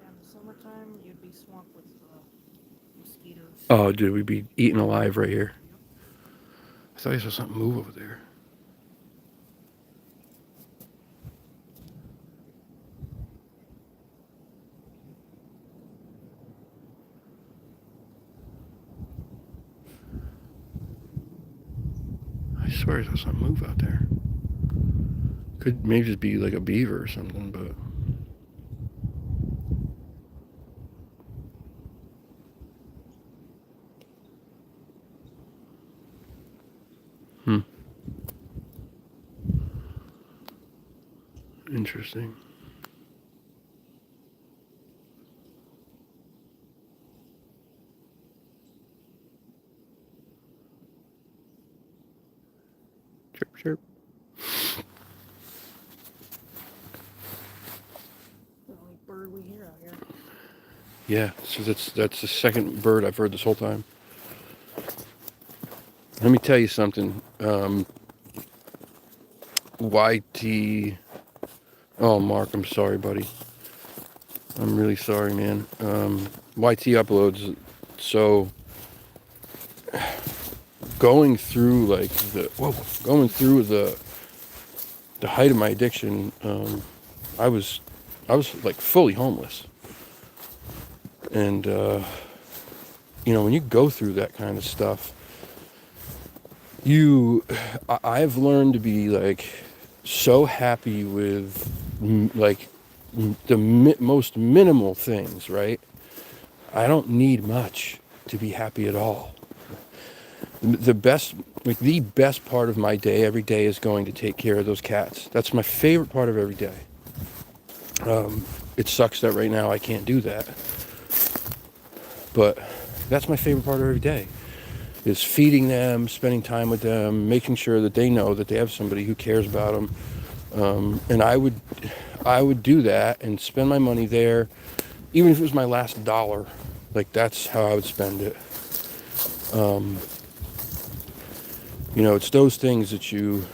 in the summertime, you'd be swamped with mosquitoes. Oh, dude, we'd be eaten alive right here. I thought I saw something move over there. I swear I saw something move out there. Could maybe just be like a beaver or something, but. Interesting. Chirp, chirp. The only bird we hear out here. Yeah, so that's the second bird I've heard this whole time. Let me tell you something. YT. Oh, Mark, I'm sorry, buddy. I'm really sorry, man. YT uploads. So going through the height of my addiction, I was like fully homeless. And, when you go through that kind of stuff, I've learned to be like so happy with the most minimal things, right? I don't need much to be happy at all. The best part of my day every day is going to take care of those cats. That's my favorite part of every day. It sucks that right now I can't do that. But that's my favorite part of every day, is feeding them, spending time with them, making sure that they know that they have somebody who cares about them. And I would do that and spend my money there, even if it was my last dollar. Like, that's how I would spend it. It's those things that you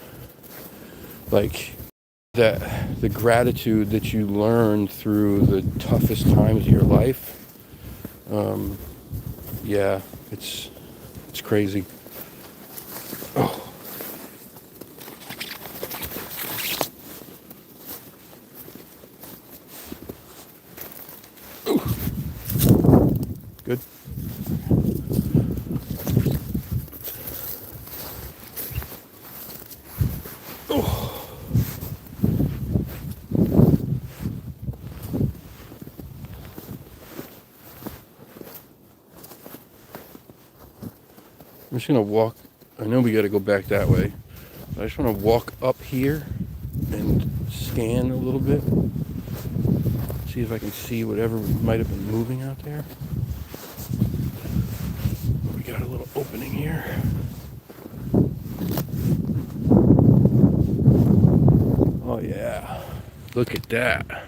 like, that the gratitude that you learn through the toughest times of your life. Yeah, it's crazy. Oh. Good. Oh. I'm just gonna walk. I know we gotta go back that way. I just want to walk up here and scan a little bit. See if I can see whatever might have been moving out there. We got a little opening here. Oh yeah. Look at that.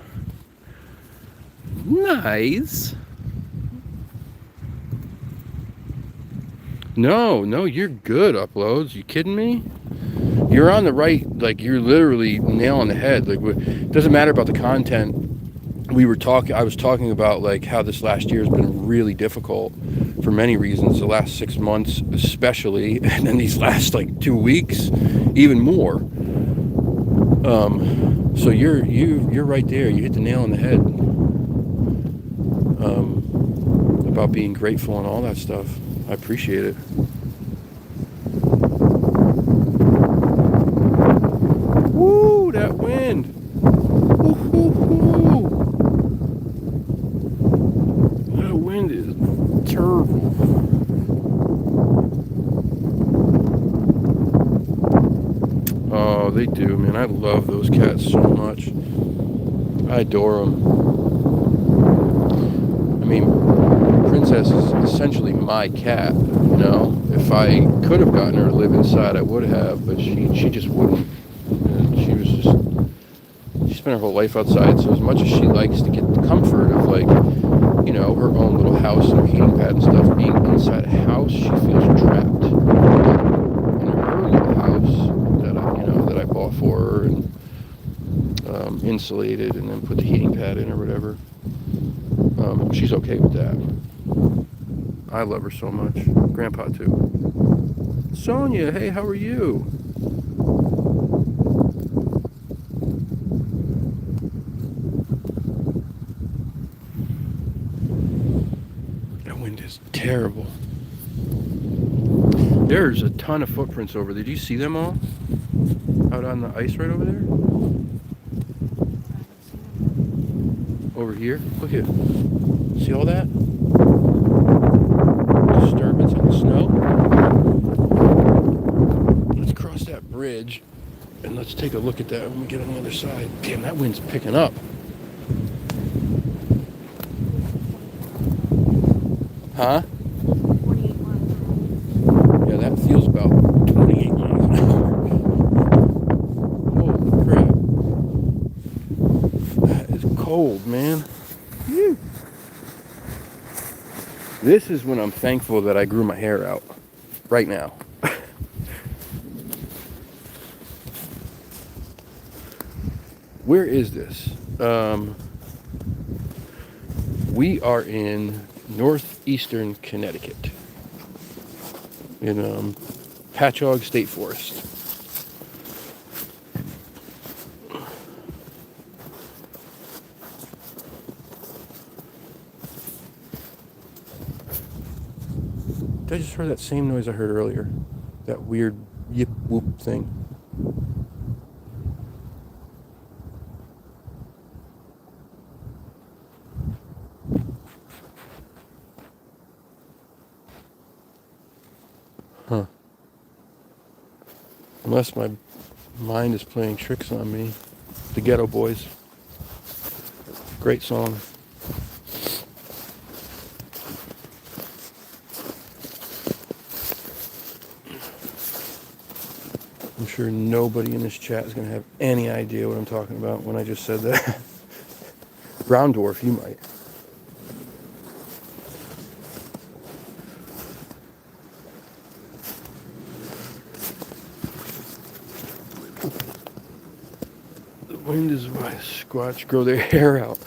Nice. No, you're good, Uploads. You kidding me? You're on the right, like, you're literally nail on the head. Like, it doesn't matter about the content. I was talking about, like, how this last year has been really difficult for many reasons. The last 6 months especially, and then these last, like, 2 weeks, even more. So you're right there. You hit the nail on the head. About being grateful and all that stuff. I appreciate it. Woo, that wind. Woo, woo, woo. That wind is terrible. Oh, they do, man. I love those cats so much. I adore them. I mean, Princess is essentially my cat, If I could have gotten her to live inside, I would have, but she just wouldn't. And she spent her whole life outside, so as much as she likes to get the comfort of, like, her own little house and her heating pad and stuff, being inside a house, she feels trapped in her little house that I bought for her and insulated and then put the heating pad in or whatever. She's okay with that. I love her so much. Grandpa too. Sonia, hey, how are you? That wind is terrible. There's a ton of footprints over there. Did you see them all? Out on the ice right over there? Over here? Look at, see all that? Disturbance in the snow. Let's cross that bridge and let's take a look at that when we get on the other side. Damn, that wind's picking up. Huh? 28 miles. Yeah, that feels about 28 miles an hour. Holy crap. That is cold, man. Whew. This is when I'm thankful that I grew my hair out. Right now. Where is this? We are in northeastern Connecticut. In Patchogue State Forest. I just heard that same noise I heard earlier. That weird yip whoop thing. Huh. Unless my mind is playing tricks on me. The Ghetto Boys. Great song. I'm sure nobody in this chat is going to have any idea what I'm talking about when I just said that. Brown dwarf, you might. The wind is why squatch grow their hair out.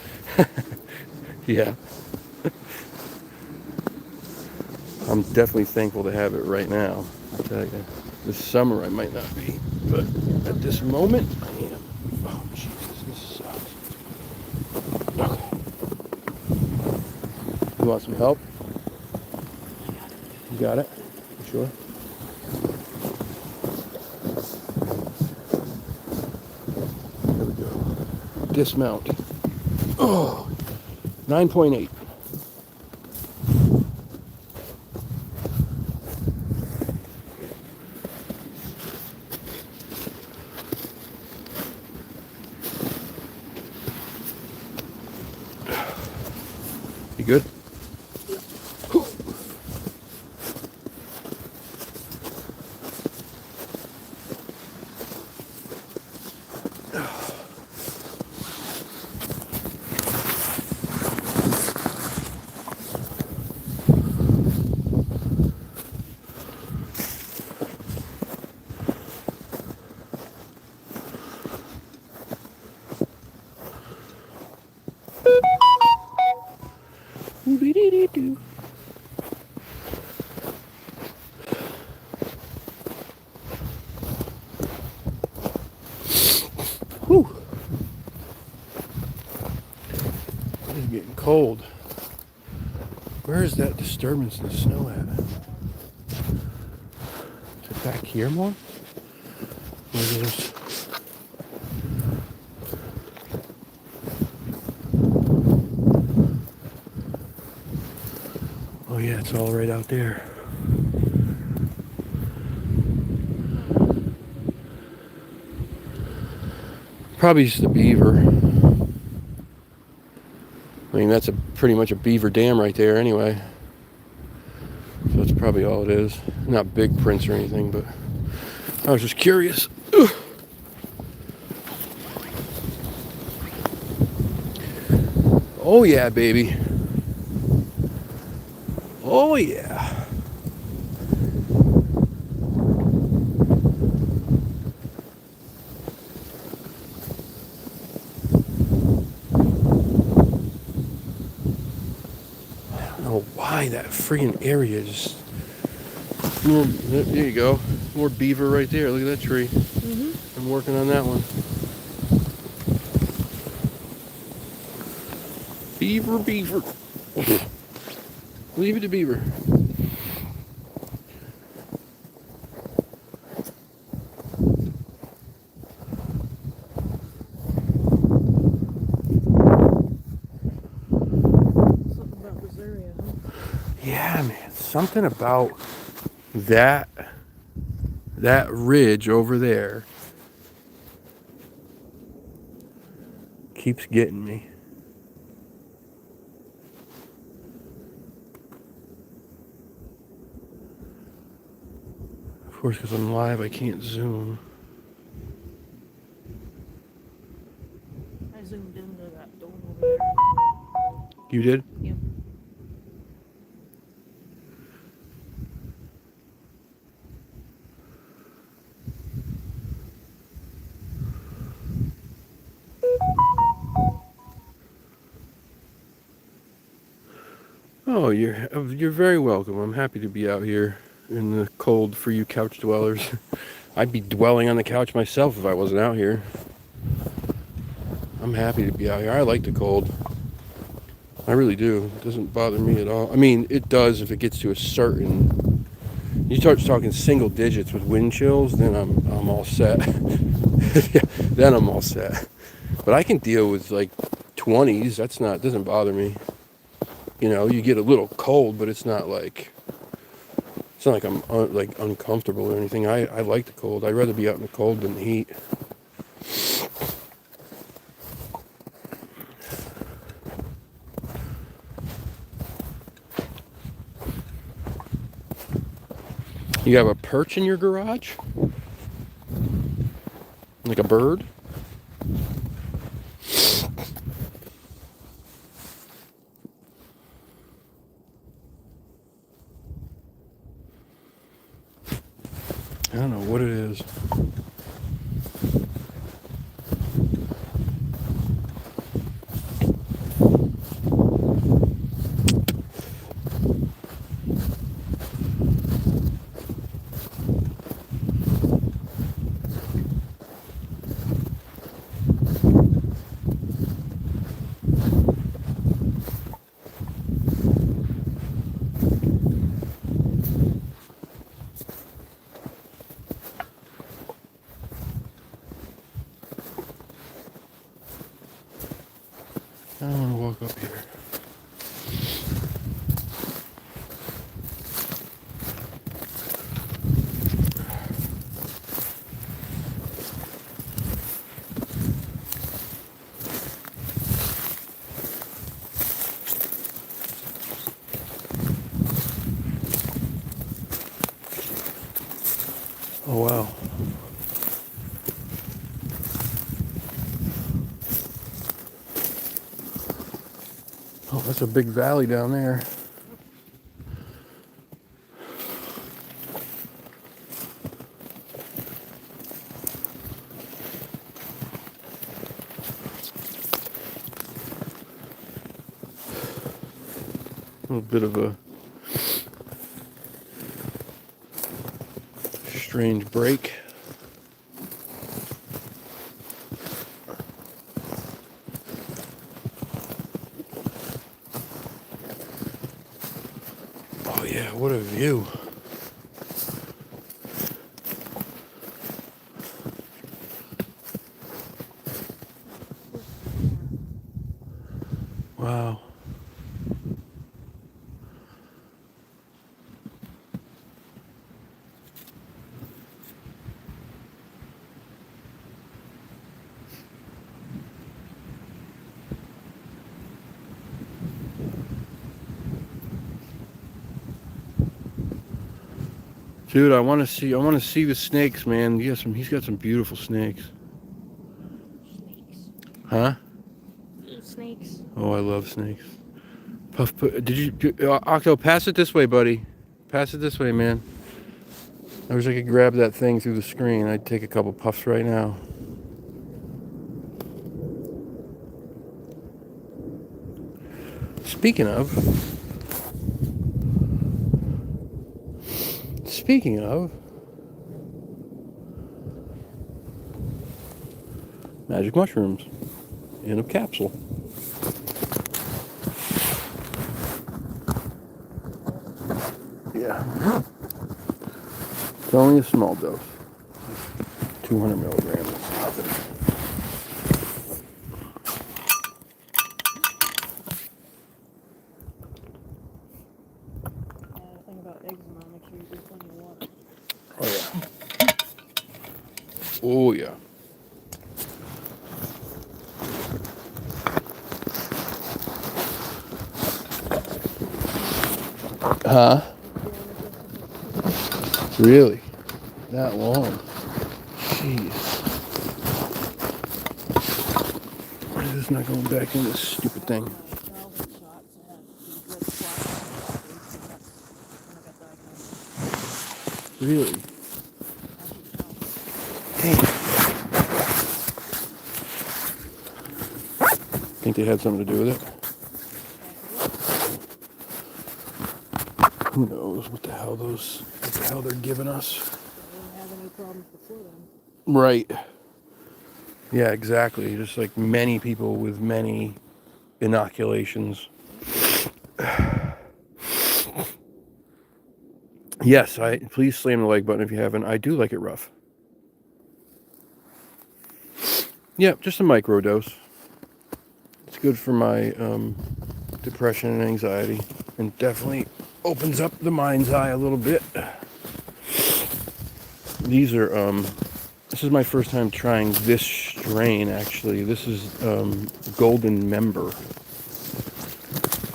Yeah. I'm definitely thankful to have it right now. I'll tell you. This summer I might not be, but at this moment I am. Oh Jesus, this sucks. Okay. You want some help? You got it? You sure? There we go. Dismount. Oh, 9.8. You good? Whew. It's getting cold. Where is that disturbance in the snow at? Is it back here more? Or is it... Oh yeah, it's all right out there. Probably just the beaver. I mean, that's pretty much a beaver dam right there anyway. So that's probably all it is. Not big prints or anything, but I was just curious. Ugh. Oh yeah, baby. Oh yeah. Why that freaking area just more, there you go, more beaver right there. Look at that tree. I'm working on that one. Beaver. Leave it to beaver. Something about this area, huh? Yeah, man, something about that ridge over there keeps getting me. Of course, because I'm live, I can't zoom. I zoomed into that dome over there. You did? Yep. Oh, you're very welcome. I'm happy to be out here in the cold for you couch dwellers. I'd be dwelling on the couch myself if I wasn't out here. I'm happy to be out here. I like the cold. I really do. It doesn't bother me at all. I mean, it does if it gets to a certain You start talking single digits with wind chills, then I'm all set. Yeah, then I'm all set. But I can deal with like 20s. Doesn't bother me. You know, you get a little cold, but it's not like I'm like uncomfortable or anything. I like the cold. I'd rather be out in the cold than the heat. You have a perch in your garage? Like a bird? I don't know what it is. I don't want to walk up here. Oh, wow. Oh, that's a big valley down there. A little bit of a strange break. Oh yeah, what a view. Wow. Dude, I want to see the snakes, man. He's got some beautiful snakes. Snakes. Huh? Snakes. Oh, I love snakes. Did you, Octo, pass it this way, buddy. Pass it this way, man. I wish I could grab that thing through the screen. I'd take a couple puffs right now. Speaking of, magic mushrooms in a capsule. Yeah. It's only a small dose. 200 milligrams. Nothing. The thing about eczema, make sure you drink plenty of water. Oh, yeah. Oh, yeah. Huh? Really? That long? Jeez. Why is this not going back in this stupid thing? Really? Dang. Think they had something to do with it? Who knows what the hell they're giving us? They didn't have any problems before then. Right. Yeah, exactly. Just like many people with many inoculations. Yes, please slam the like button if you haven't. I do like it rough. Yeah, just a micro dose. It's good for my depression and anxiety, and definitely opens up the mind's eye a little bit. These are this is my first time trying this strain. Actually, this is Golden Member.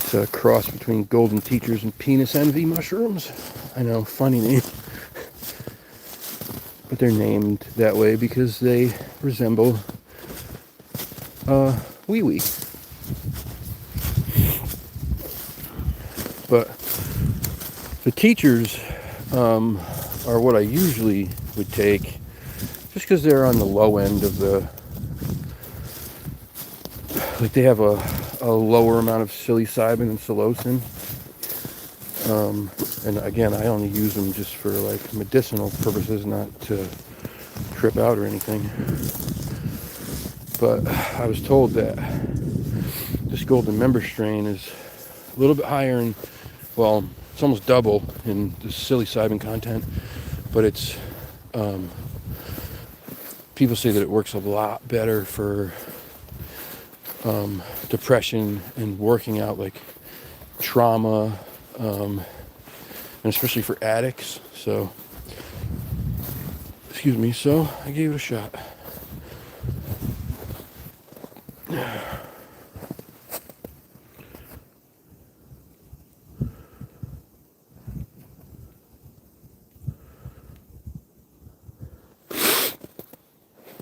It's a cross between Golden Teachers and Penis Envy mushrooms. I know, funny name. But they're named that way because they resemble wee-wee. But the teachers are what I usually would take, just because they're on the low end of the, like they have a lower amount of psilocybin and psilocin. And again, I only use them just for like medicinal purposes, not to trip out or anything. But I was told that this Golden Member strain is a little bit higher in, well, it's almost double in the psilocybin content, but it's, people say that it works a lot better for depression and working out like trauma, and especially for addicts. So, excuse me, so I gave it a shot.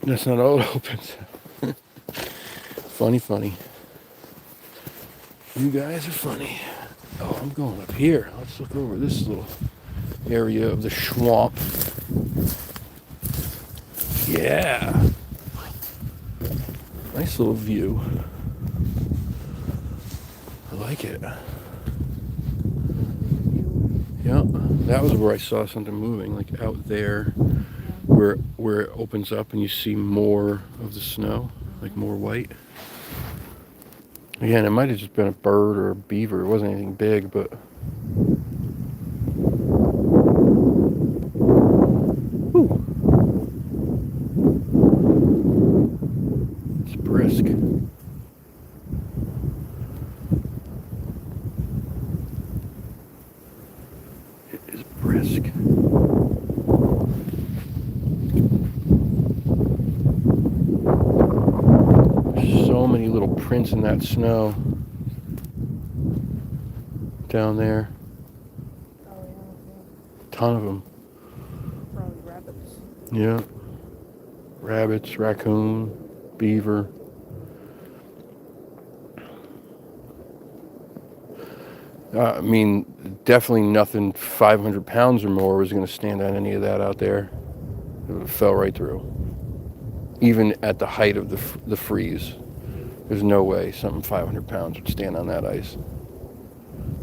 That's not all it opens. Funny. You guys are funny. Oh, I'm going up here. Let's look over this little area of the swamp. Yeah. Nice little view. I like it. Yeah, that was where I saw something moving, like out there, where it opens up and you see more of the snow, like more white. Again, it might have just been a bird or a beaver. It wasn't anything big, but whew. It's brisk. It is brisk. So many little prints in that snow down there. Ton of them. Probably rabbits. Yeah. Rabbits, raccoon, beaver. I mean, definitely nothing 500 pounds or more was going to stand on any of that out there. It fell right through. Even at the height of the freeze, there's no way something 500 pounds would stand on that ice.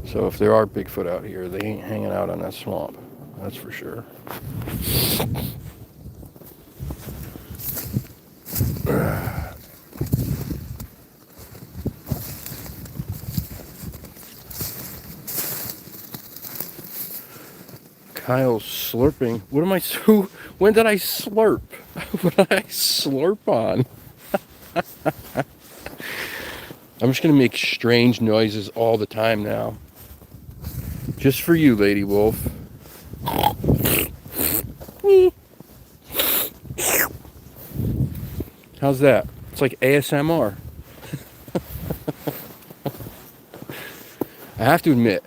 So if there are Bigfoot out here, they ain't hanging out on that swamp. That's for sure. Kyle's slurping. What am I? When did I slurp? What did I slurp on? I'm just gonna make strange noises all the time now. Just for you, Lady Wolf. How's that? It's like ASMR. I have to admit,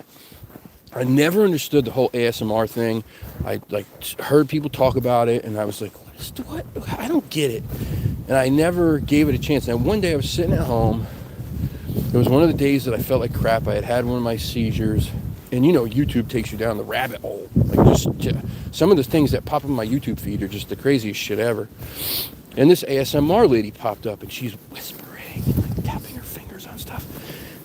I never understood the whole ASMR thing. I heard people talk about it, and I was like, what? I don't get it. And I never gave it a chance. And one day I was sitting at home. It was one of the days that I felt like crap. I had had one of my seizures. And you know, YouTube takes you down the rabbit hole. Like just some of the things that pop up in my YouTube feed are just the craziest shit ever. And this ASMR lady popped up, and she's whispering, like tapping her fingers on stuff.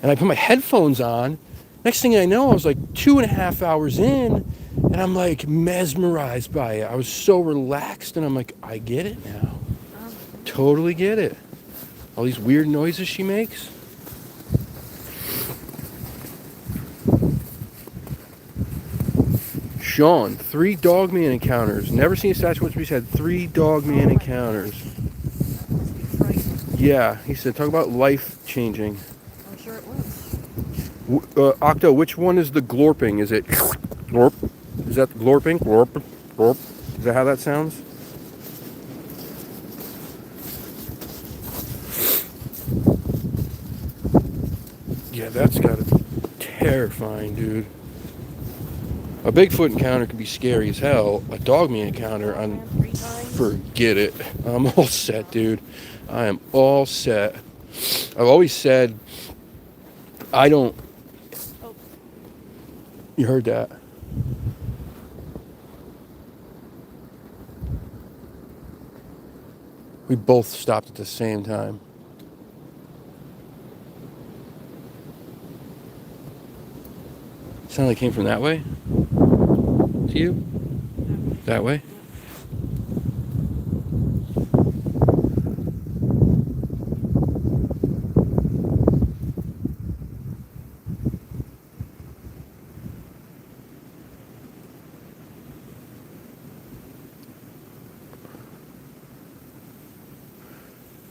And I put my headphones on. Next thing I know, I was like 2.5 hours in, and I'm like mesmerized by it. I was so relaxed, and I'm like, I get it now. Totally get it. All these weird noises she makes. Sean, 3 dogman encounters. Never seen a Sasquatch, but he's had 3 dogman encounters. Must be frightening. Yeah, he said, talk about life changing. I'm sure it was. Octo, which one is the glorping? Is it glorp? Is that the glorping? Glorp, glorp. Is that how that sounds? Yeah, that's gotta be terrifying, dude. A Bigfoot encounter can be scary as hell. A dogman encounter, Man, 3 times. forget it. I'm all set, dude. I am all set. I've always said, I don't. Oh. You heard that? We both stopped at the same time. Sounded like it came from that way? To you? That way?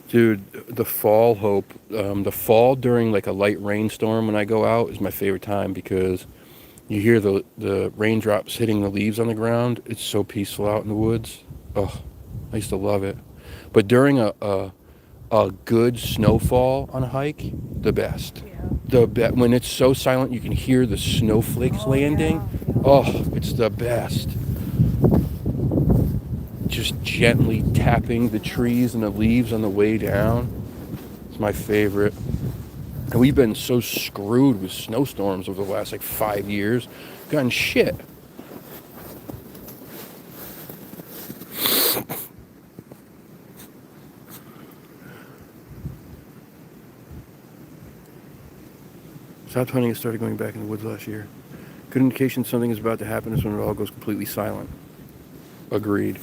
Dude, the fall the fall during like a light rainstorm when I go out is my favorite time because you hear the raindrops hitting the leaves on the ground. It's so peaceful out in the woods. Oh, I used to love it. But during a good snowfall on a hike, the best. Yeah. When it's so silent you can hear the snowflakes landing. Yeah. Oh, it's the best. Just gently tapping the trees and the leaves on the way down. It's my favorite. And we've been so screwed with snowstorms over the last like 5 years. Gotten shit. Stopped hunting and started going back in the woods last year. Good indication something is about to happen is when it all goes completely silent. Agreed.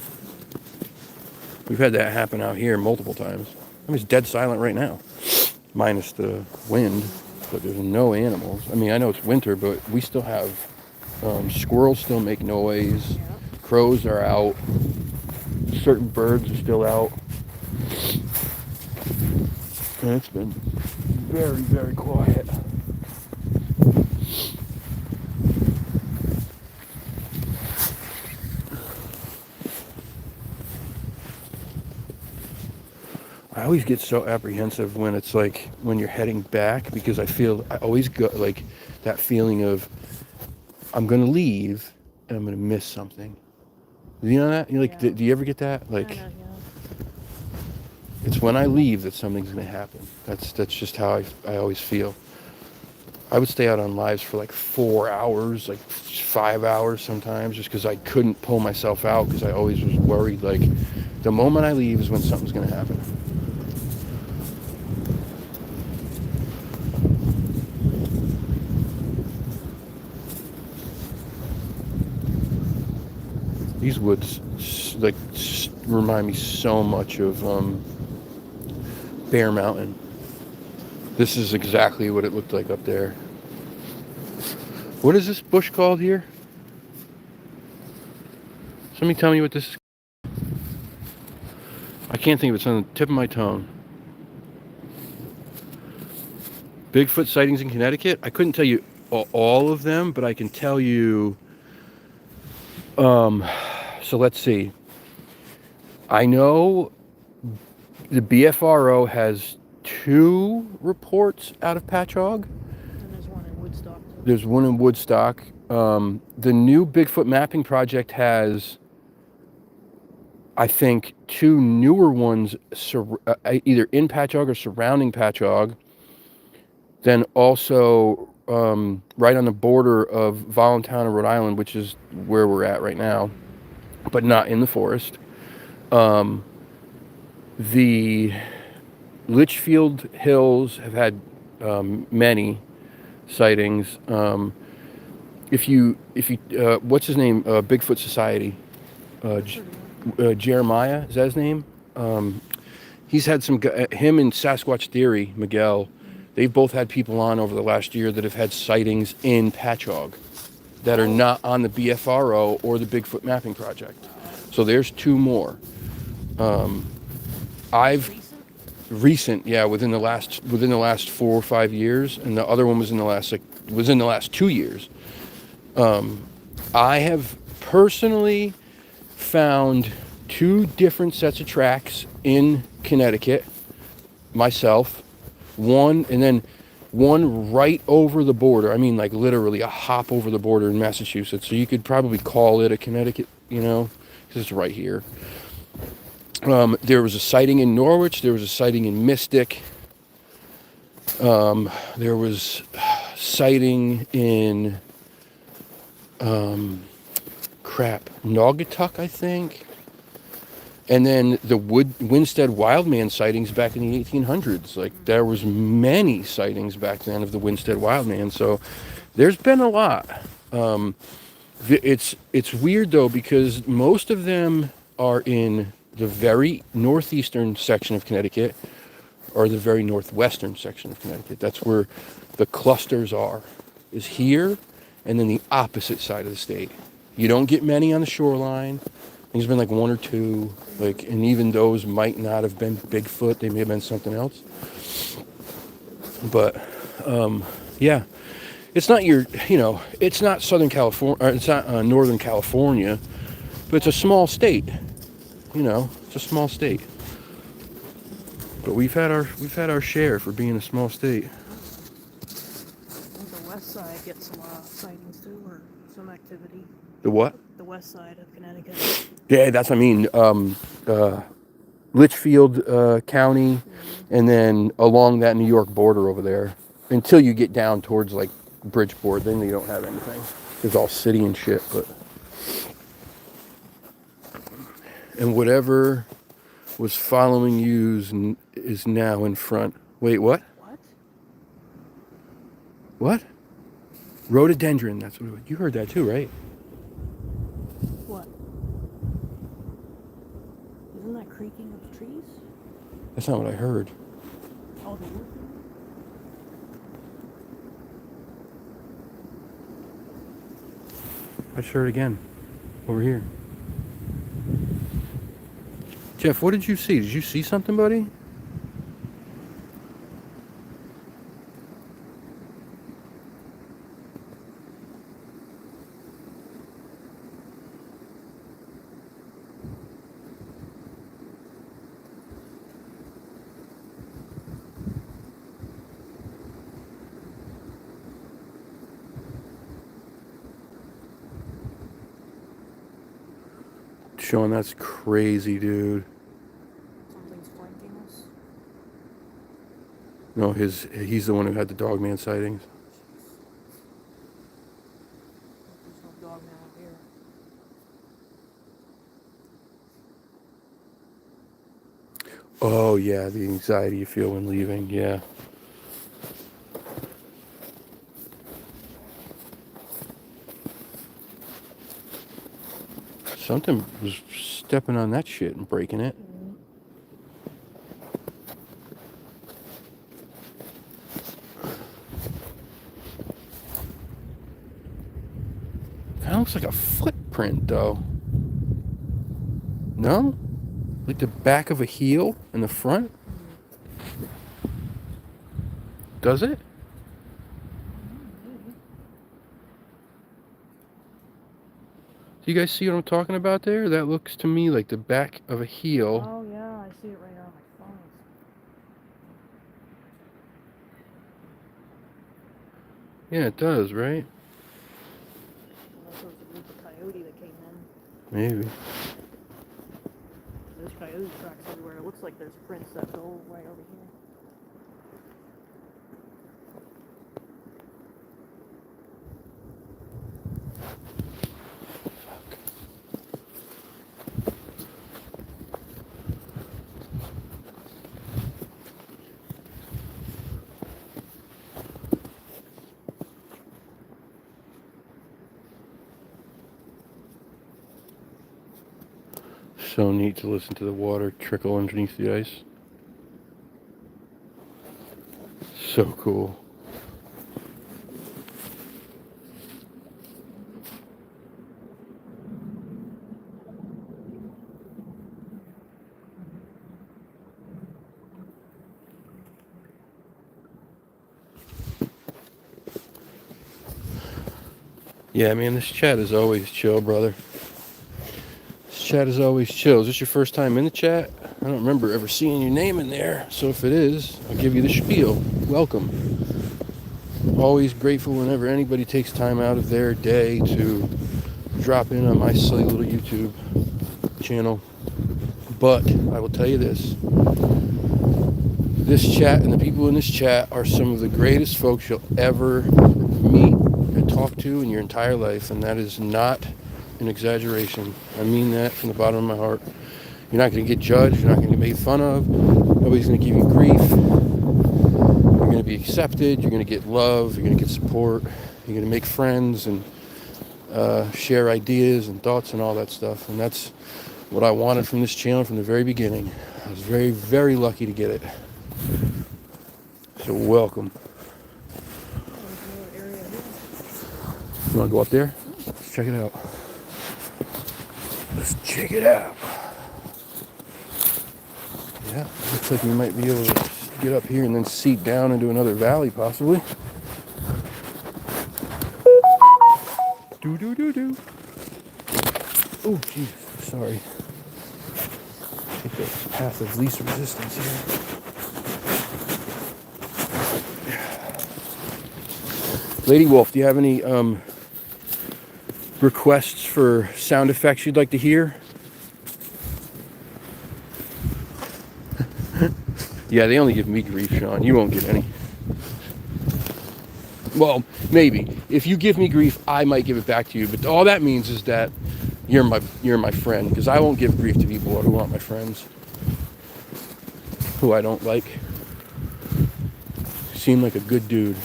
We've had that happen out here multiple times. I mean, it's dead silent right now. Minus the wind, but there's no animals. I mean, I know it's winter, but we still have squirrels still make noise. Yeah. Crows are out. Certain birds are still out. And it's been very, very quiet. I always get so apprehensive when it's like when you're heading back because I always go like that feeling of I'm gonna leave and I'm gonna miss something. You know that? You like? Yeah. Do you ever get that? Like, Kinda, yeah. it's when I leave that something's gonna happen. That's just how I always feel. I would stay out on lives for like 4 hours, like 5 hours sometimes, just because I couldn't pull myself out because I always was worried. Like, the moment I leave is when something's gonna happen. These woods like remind me so much of Bear Mountain. This is exactly what it looked like up there. What is this bush called here? Somebody tell me what this is. I can't think of it. It's on the tip of my tongue. Bigfoot sightings in Connecticut? I couldn't tell you all of them, but I can tell you. So let's see. I know the BFRO has 2 reports out of Patchogue. And there's one in Woodstock. There's one in Woodstock. The new Bigfoot mapping project has, I think, 2 newer ones either in Patchogue or surrounding Patchogue. Then also right on the border of Voluntown and Rhode Island, which is where we're at right now, but not in the forest. The Litchfield Hills have had many sightings. If you what's his name? Bigfoot Society. Jeremiah, is that his name? He's had some. Him and Sasquatch Theory, Miguel. They've both had people on over the last year that have had sightings in Patchogue. that are not on the BFRO or the Bigfoot Mapping Project. So there's 2 more. I've recent, yeah, within the last 4 or 5 years, and the other one was in the last 2 years. I have personally found 2 different sets of tracks in Connecticut myself. One right over the border. I mean, like literally a hop over the border in Massachusetts. So you could probably call it a Connecticut, because it's right here. There was a sighting in Norwich. There was a sighting in Mystic. There was sighting in Naugatuck, I think. And then the Winstead Wildman sightings back in the 1800s. Like, there was many sightings back then of the Winstead Wildman. So there's been a lot. It's weird, though, because most of them are in the very northeastern section of Connecticut or the very northwestern section of Connecticut. That's where the clusters are, is here and then the opposite side of the state. You don't get many on the shoreline. There's been like 1 or 2, and even those might not have been Bigfoot. They may have been something else. But, yeah, it's not it's not Southern California, or it's not Northern California, but it's a small state. It's a small state. But we've had our share for being a small state. I think the west side gets some sightings too, or some activity. The what? The west side of Connecticut. Yeah, that's what I mean. Litchfield County, and then along that New York border over there, until you get down towards like Bridgeport, then you don't have anything. It's all city and shit. And whatever was following you is now in front. Wait, what? What? Rhododendron. That's what you heard that too, right? What? Isn't that creaking of the trees? That's not what I heard. Oh, the wood? I just heard it again. Over here. Jeff, what did you see? Did you see something, buddy? Sean, that's crazy, dude. Something's flanking us. No, he's the one who had the dogman sightings. There's no dog man out here. Oh yeah, the anxiety you feel when leaving, yeah. Something was stepping on that shit and breaking it. That looks like a footprint, though. No? Like the back of a heel in the front? Does it? Do you guys see what I'm talking about there? That looks to me like the back of a heel. Oh yeah, I see it right on my phone. Yeah, it does, right? Unless it was a group of coyote that came in. Maybe. There's coyote tracks everywhere. It looks like there's prints that go right over here. So neat to listen to the water trickle underneath the ice. So cool. Yeah, man, this chat is always chill, brother. This chat is always chill. Is this your first time in the chat? I don't remember ever seeing your name in there. So if it is, I'll give you the spiel. Welcome. Always grateful whenever anybody takes time out of their day to drop in on my silly little YouTube channel. But I will tell you this. This chat and the people in this chat are some of the greatest folks you'll ever meet and talk to in your entire life, and that is not an exaggeration. I mean that from the bottom of my heart. You're not going to get judged. You're not going to get made fun of. Nobody's going to give you grief. You're going to be accepted. You're going to get love. You're going to get support. You're going to make friends and share ideas and thoughts and all that stuff. And that's what I wanted from this channel from the very beginning. I was very, very lucky to get it. So welcome. You want to go up there? Let's check it out. Let's check it out. Yeah, looks like we might be able to get up here and then seat down into another valley, possibly. Do. Oh, jeez, sorry. Take the path of least resistance here. Lady Wolf, do you have any requests for sound effects you'd like to hear? Yeah, they only give me grief, Sean. You won't get any. Well, maybe. If you give me grief, I might give it back to you. But all that means is that you're my friend. Because I won't give grief to people who aren't my friends. Who I don't like. You seem like a good dude.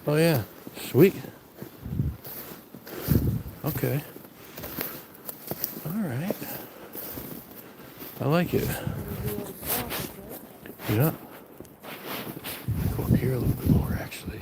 Oh yeah. Sweet. Okay. Alright. I like it. Yeah. Go up here a little bit more, actually.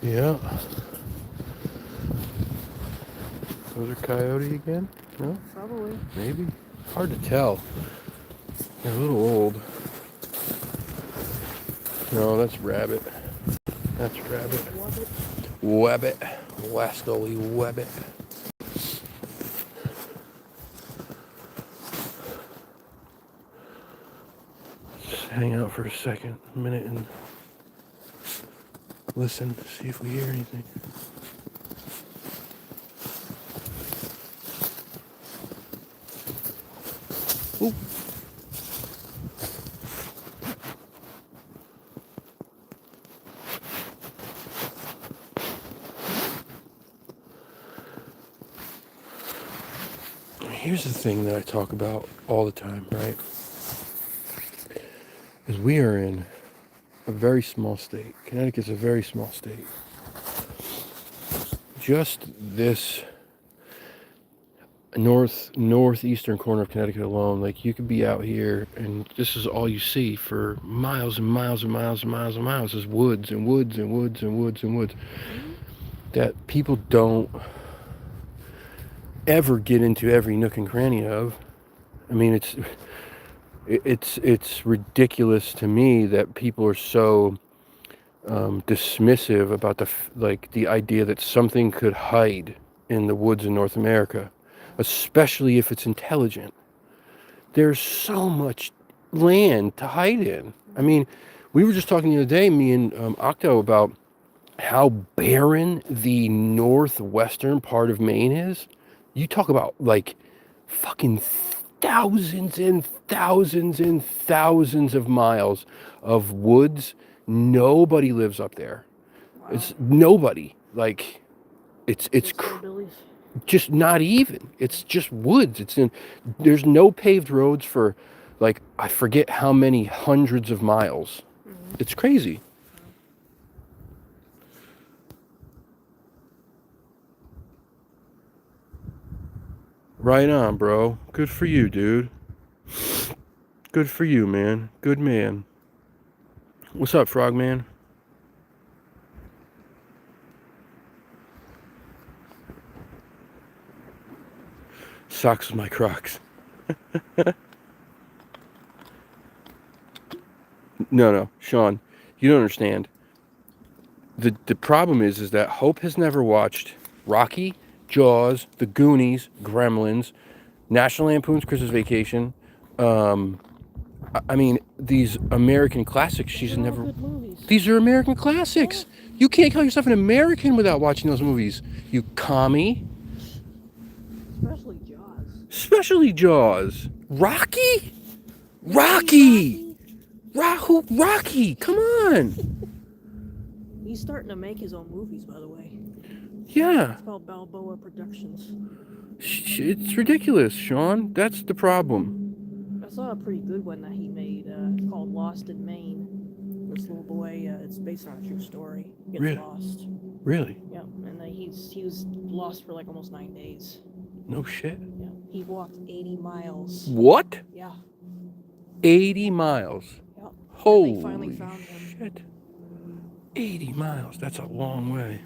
Yeah. Those are coyote again? No? Probably. Maybe. Hard to tell. They're a little old. No, that's rabbit. That's rabbit. Wabbit. Wastally wabbit. Just hang out for a minute and listen, see if we hear anything. Ooh. Here's the thing that I talk about all the time, right? Is we are in a very small state. Connecticut's a very small state. Just this northeastern corner of Connecticut alone, like you could be out here and this is all you see for miles and miles and miles and miles and miles is woods and woods and woods and woods and woods that people don't ever get into every nook and cranny of. I mean, it's ridiculous to me that people are so dismissive about the idea that something could hide in the woods in North America, especially if it's intelligent. There's so much land to hide in. I mean, we were just talking the other day, me and Octo, about how barren the northwestern part of Maine is. You talk about like fucking thousands and thousands and thousands of miles of woods. Nobody lives up there. Wow. It's nobody. Like it's Just not even. It's just woods. There's no paved roads for, like, I forget how many hundreds of miles. Mm-hmm. It's crazy. Right on, bro. Good for you, dude. Good for you, man. Good man. What's up, Frogman? Socks with my Crocs. No, Sean, you don't understand. The problem is that Hope has never watched Rocky, Jaws, The Goonies, Gremlins, National Lampoon's Christmas Vacation. I mean, these American classics. Those She's are all never. good movies. These are American classics. You can't call yourself an American without watching those movies. You commie. Especially Jaws. Especially Jaws. Rocky. Rocky. Come on. He's starting to make his own movies, by the way. Yeah. It's called Balboa Productions. It's ridiculous, Sean. That's the problem. I saw a pretty good one that he made. It's called Lost in Maine. This little boy, it's based on a true story. Gets Really? lost. Really? Yep, and he was lost for like almost 9 days. No shit. Yeah, he walked 80 miles. What? Yeah. 80 miles. Yep. Holy And they finally found him. shit. 80 miles. That's a long way.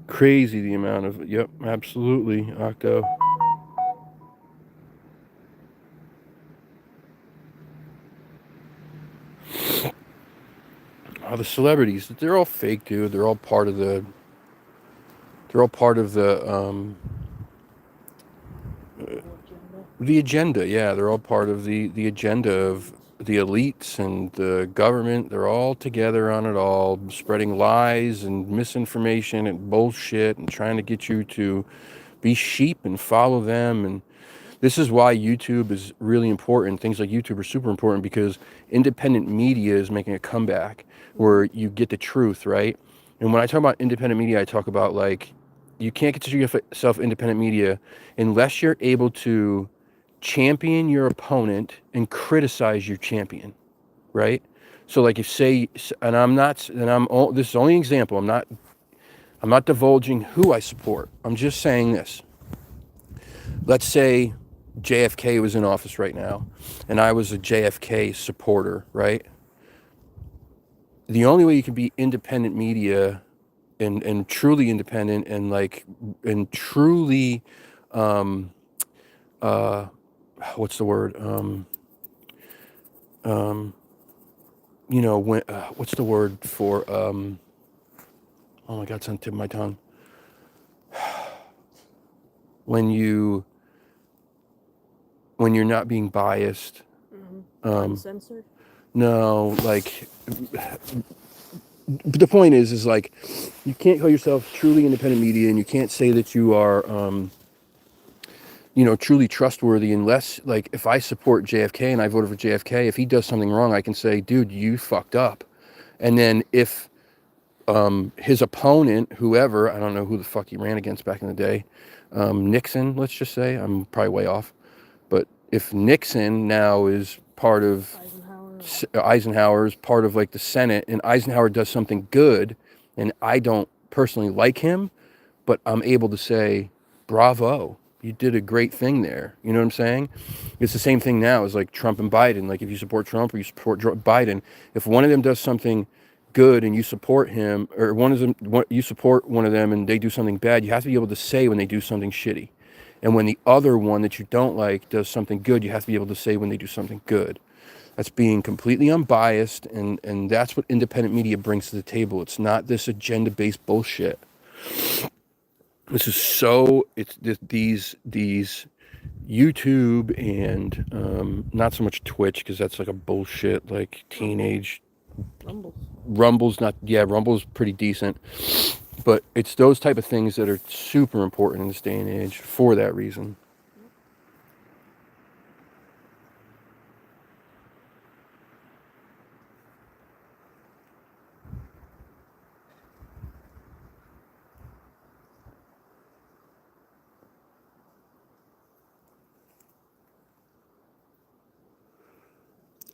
Crazy the amount of. Yep, absolutely, Octo. The celebrities, they're all fake, dude. They're all part of the. They're all part of the agenda. Yeah, they're all part of the agenda of the elites and the government. They're all together on it all, spreading lies and misinformation and bullshit and trying to get you to be sheep and follow them. And this is why YouTube is really important. Things like YouTube are super important because independent media is making a comeback where you get the truth, right? And when I talk about independent media, I talk about, like, you can't consider yourself independent media unless you're able to champion your opponent and criticize your champion, right? So, like, if say, and I'm not, and this is only an example. I'm not divulging who I support. I'm just saying this. Let's say JFK was in office right now, and I was a JFK supporter, right? The only way you can be independent media and truly independent and truly, what's the word? What's the word for, oh my God, it's on the tip of my tongue. When you're not being biased. Uncensored? No, like, but the point is like, you can't call yourself truly independent media, and you can't say that you are, truly trustworthy unless, like, if I support JFK and I voted for JFK, if he does something wrong, I can say, dude, you fucked up. And then if his opponent, whoever, I don't know who the fuck he ran against back in the day, Nixon, let's just say, I'm probably way off, but if Nixon now is part of Eisenhower's part of, like, the Senate, and Eisenhower does something good, and I don't personally like him, but I'm able to say, bravo, you did a great thing there. You know what I'm saying? It's the same thing now as, like, Trump and Biden. Like, if you support Trump or you support Biden, if one of them does something good and you support him, or you support one of them and they do something bad, you have to be able to say when they do something shitty. And when the other one that you don't like does something good, you have to be able to say when they do something good. That's being completely unbiased, and that's what independent media brings to the table. It's not this agenda-based bullshit. This is these YouTube and not so much Twitch, because that's like a bullshit, like, teenage. Rumble's pretty decent, but it's those type of things that are super important in this day and age for that reason.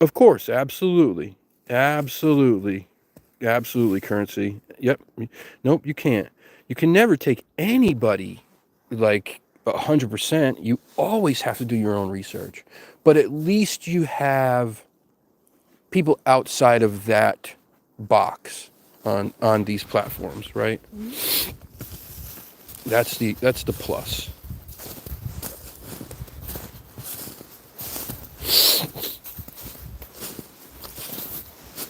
Of course, absolutely. Absolutely. Absolutely, Currency. Yep. Nope, you can't. You can never take anybody like 100%. You always have to do your own research. But at least you have people outside of that box on these platforms, right? Mm-hmm. That's the plus.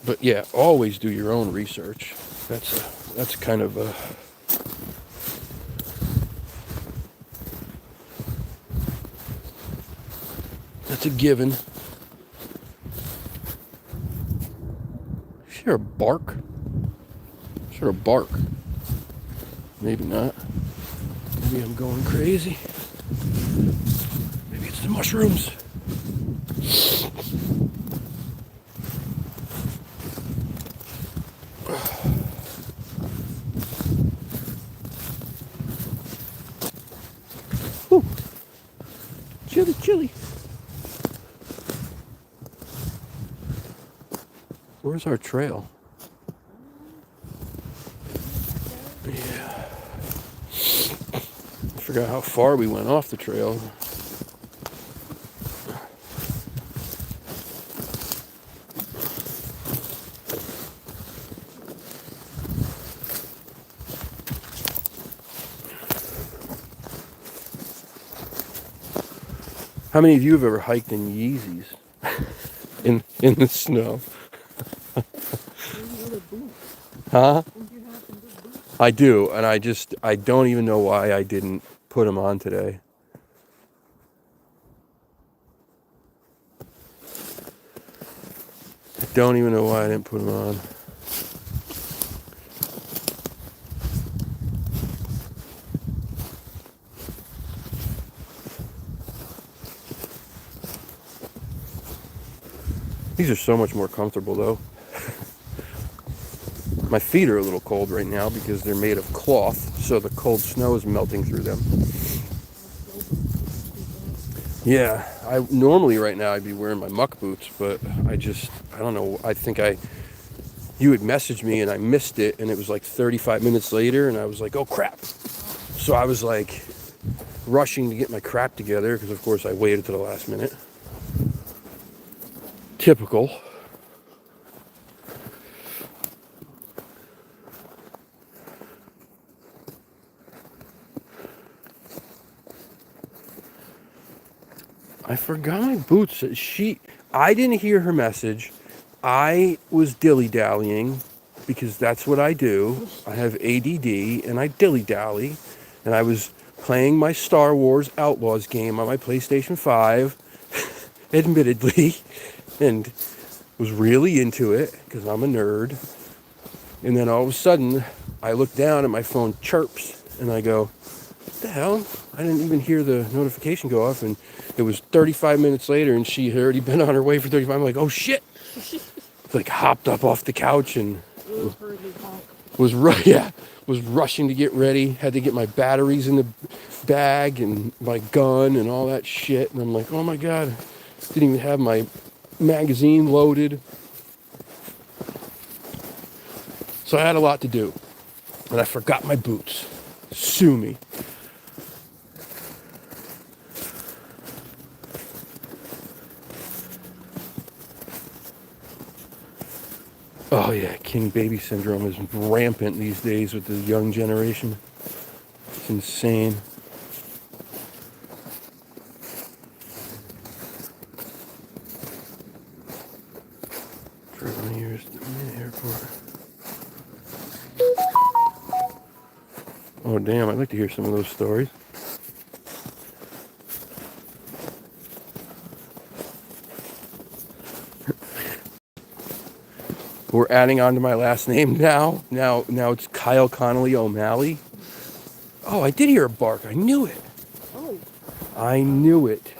But yeah, always do your own research. That's kind of a that's a given. Sure, bark. Sure, a bark. Maybe not. Maybe I'm going crazy. Maybe it's the mushrooms. Whew. Chilly, chilly. Where's our trail? Yeah. I forgot how far we went off the trail. How many of you have ever hiked in Yeezys in the snow? Huh? I do, and I don't even know why I didn't put them on today. I don't even know why I didn't put them on. These are so much more comfortable though. My feet are a little cold right now because they're made of cloth, so the cold snow is melting through them. Yeah, I normally right now I'd be wearing my muck boots, but I don't know. I think you had messaged me and I missed it, and it was like 35 minutes later, and I was like, oh crap. So I was like rushing to get my crap together because of course I waited to the last minute. Typical. I forgot my boots. I didn't hear her message. I was dilly-dallying because that's what I do. I have ADD and I dilly-dally. And I was playing my Star Wars Outlaws game on my PlayStation 5, admittedly, and was really into it because I'm a nerd. And then all of a sudden, I look down and my phone chirps and I go, what the hell? I didn't even hear the notification go off, and it was 35 minutes later and she had already been on her way for 35. I'm like, oh shit. Like hopped up off the couch and was rushing to get ready. Had to get my batteries in the bag and my gun and all that shit. And I'm like, oh my God, didn't even have my magazine loaded. So I had a lot to do, and I forgot my boots. Sue me. Oh yeah, king baby syndrome is rampant these days with the young generation. It's insane. Driving here to the airport. Oh damn, I'd like to hear some of those stories. We're adding on to my last name now. Now it's Kyle Connolly O'Malley. Oh, I did hear a bark. I knew it. Oh. I knew it.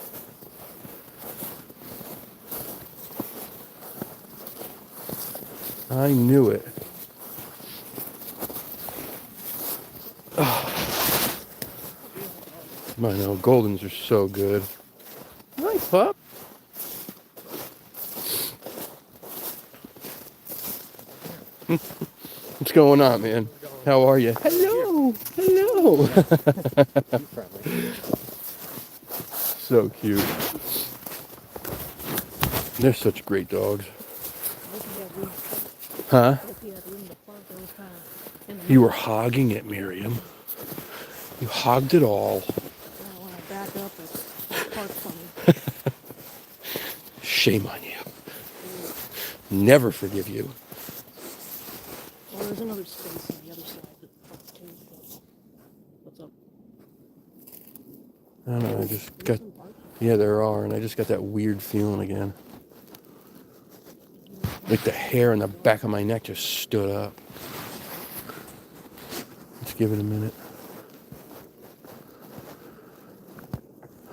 I knew it. Oh. I know, Goldens are so good. Hi, pup. What's going on, man? How are you? Hello. Hello. So cute. They're such great dogs. Huh? You were hogging it, Miriam. You hogged it all. When I back up, it's parked funny. Shame on you. Never forgive you. Well, there's another space on the other side that's parked too. What's up? I don't know, I just got... Yeah, there are, and I just got that weird feeling again. Like the hair on the back of my neck just stood up. Let's give it a minute.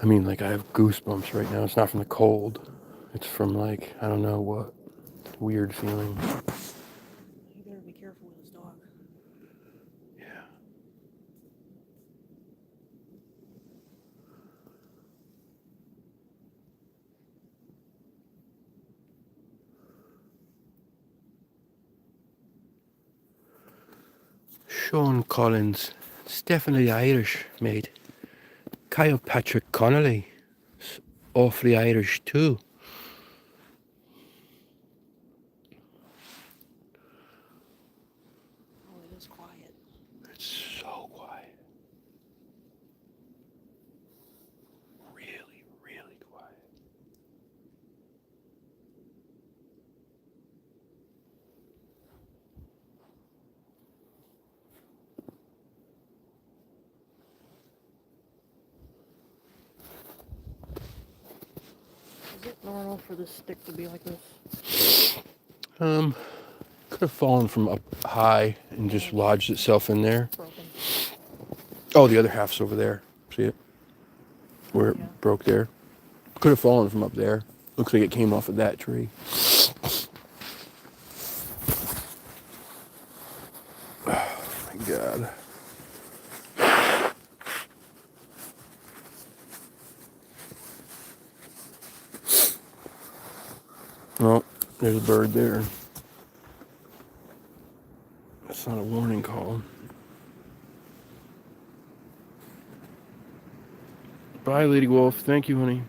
I mean, like, I have goosebumps right now. It's not from the cold. It's from, like, I don't know what weird feeling. You better be careful with this dog. Yeah. Sean Collins. It's definitely Irish, mate. Kyle Patrick Connolly. It's awfully Irish, too. Oh, it is quiet. It's so quiet. Really, really quiet. Is it normal for this stick to be like this? Could have fallen from up high and just lodged itself in there. Broken. Oh, the other half's over there. See it? Where it broke there. Could have fallen from up there. Looks like it came off of that tree. Oh my God. Oh, there's a bird there. That's not a warning call. Bye, Lady Wolf. Thank you, honey.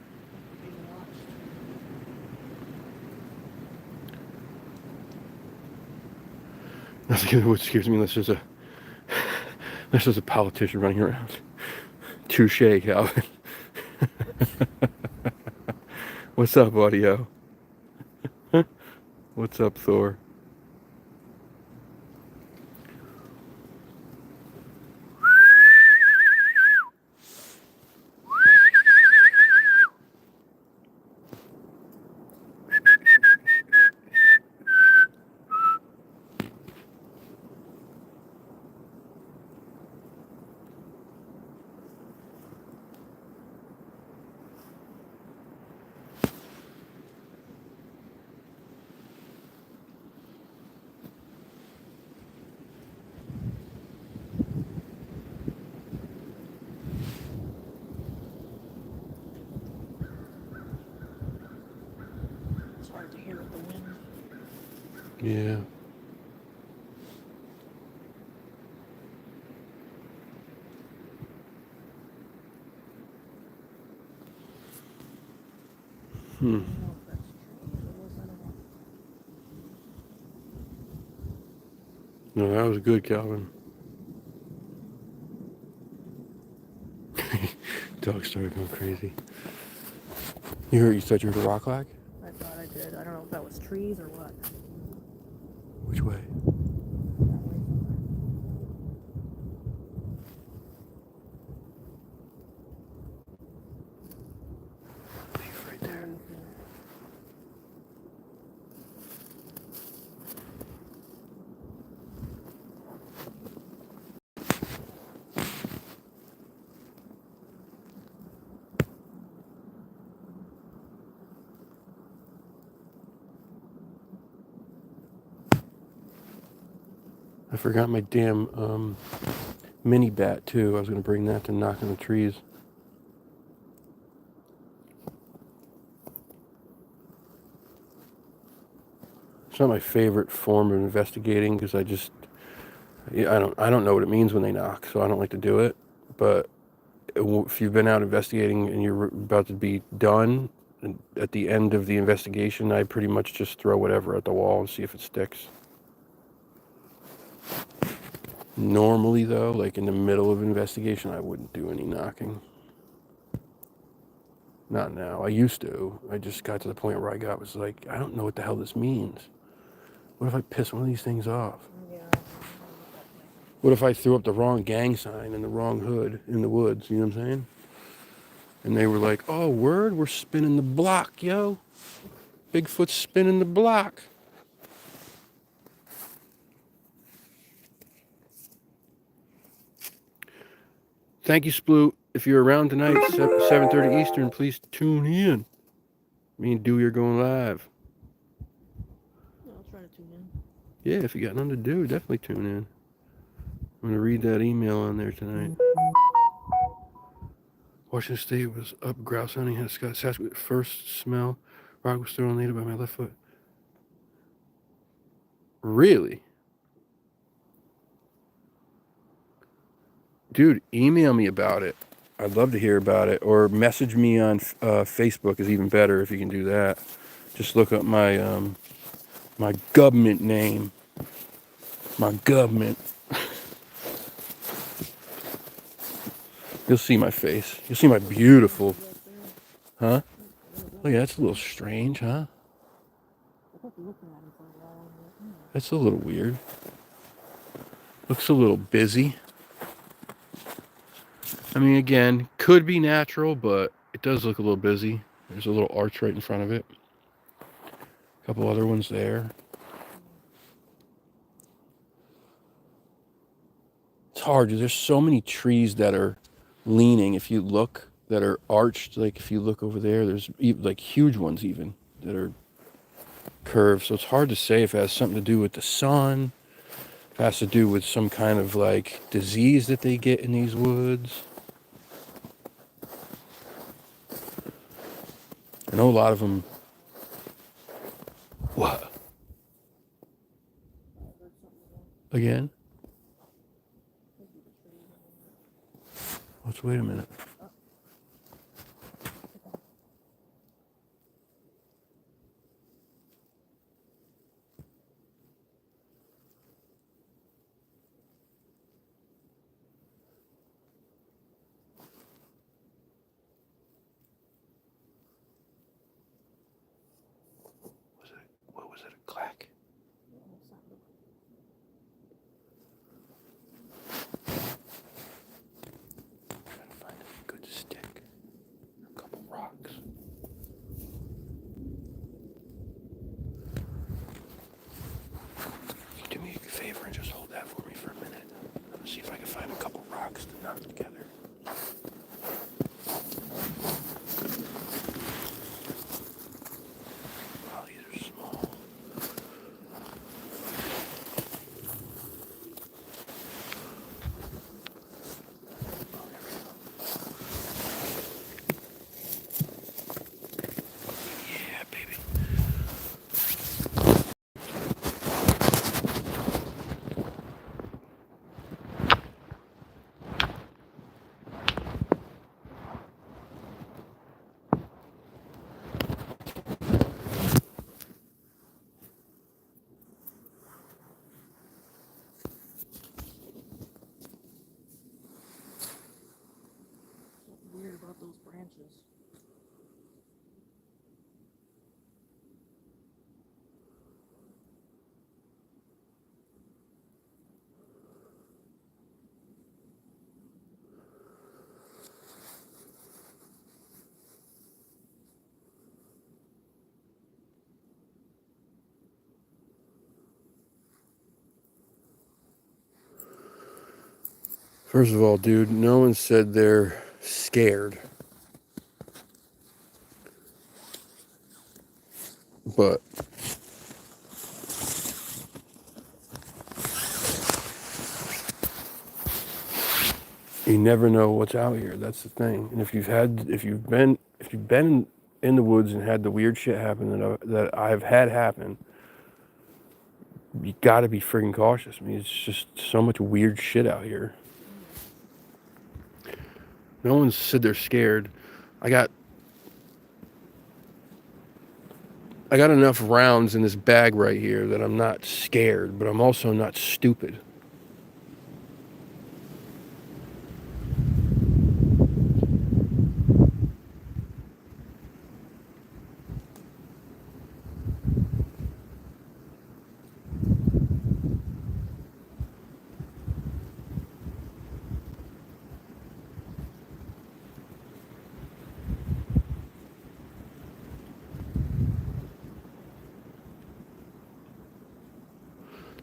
Nothing what scares me unless there's a politician running around. Touche, Calvin. What's up, audio? What's up, Thor? It's hard to hear with the wind. Yeah. I don't know if that's trees or was that a... No, that was good, Calvin. Dog started going crazy. You thought you heard a rock lag? I thought I did. I don't know if that was trees or what. Which way? That way somewhere. Leaf right there. I forgot my damn mini bat too. I was gonna bring that to knock on the trees. It's not my favorite form of investigating because I don't know what it means when they knock, so I don't like to do it. But if you've been out investigating and you're about to be done, and at the end of the investigation, I pretty much just throw whatever at the wall and see if it sticks. Normally, though, like in the middle of an investigation, I wouldn't do any knocking. Not now. I used to. I just got to the point where was like, I don't know what the hell this means. What if I piss one of these things off? Yeah. What if I threw up the wrong gang sign in the wrong hood in the woods? You know what I'm saying? And they were like, oh, word, we're spinning the block, yo. Bigfoot's spinning the block. Thank you, Sploot. If you're around tonight, 7:30 Eastern, please tune in. Me and Dewey are going live. Yeah, I'll try to tune in. Yeah, if you got nothing to do, definitely tune in. I'm going to read that email on there tonight. Washington State was up grouse hunting. Had Scott Sasquatch first smell. Rock was thrown later by my left foot. Really? Dude, email me about it. I'd love to hear about it. Or message me on Facebook is even better if you can do that. Just look up my my government name. My government. You'll see my face. You'll see my beautiful. Huh? Oh yeah, that's a little strange, huh? That's a little weird. Looks a little busy. I mean, again, could be natural, but it does look a little busy. There's a little arch right in front of it. A couple other ones there. It's hard. There's so many trees that are leaning. If you look, that are arched. Like if you look over there, there's like huge ones even that are curved. So it's hard to say if it has something to do with the sun. If it has to do with some kind of like disease that they get in these woods. I know a lot of them. What? Again? Let's wait a minute. What was it? A clack? Trying to find a good stick. A couple rocks. Can you do me a favor and just hold that for me for a minute? I'm gonna see if I can find a couple rocks to knock together. Oh, these are small. Yeah, baby. What's weird about those branches? First of all, dude, no one said they're scared. But you never know what's out here. That's the thing. And if you've been in the woods and had the weird shit happen that I've had happen, you got to be friggin' cautious. I mean, it's just so much weird shit out here. No one said they're scared. I got enough rounds in this bag right here that I'm not scared, but I'm also not stupid.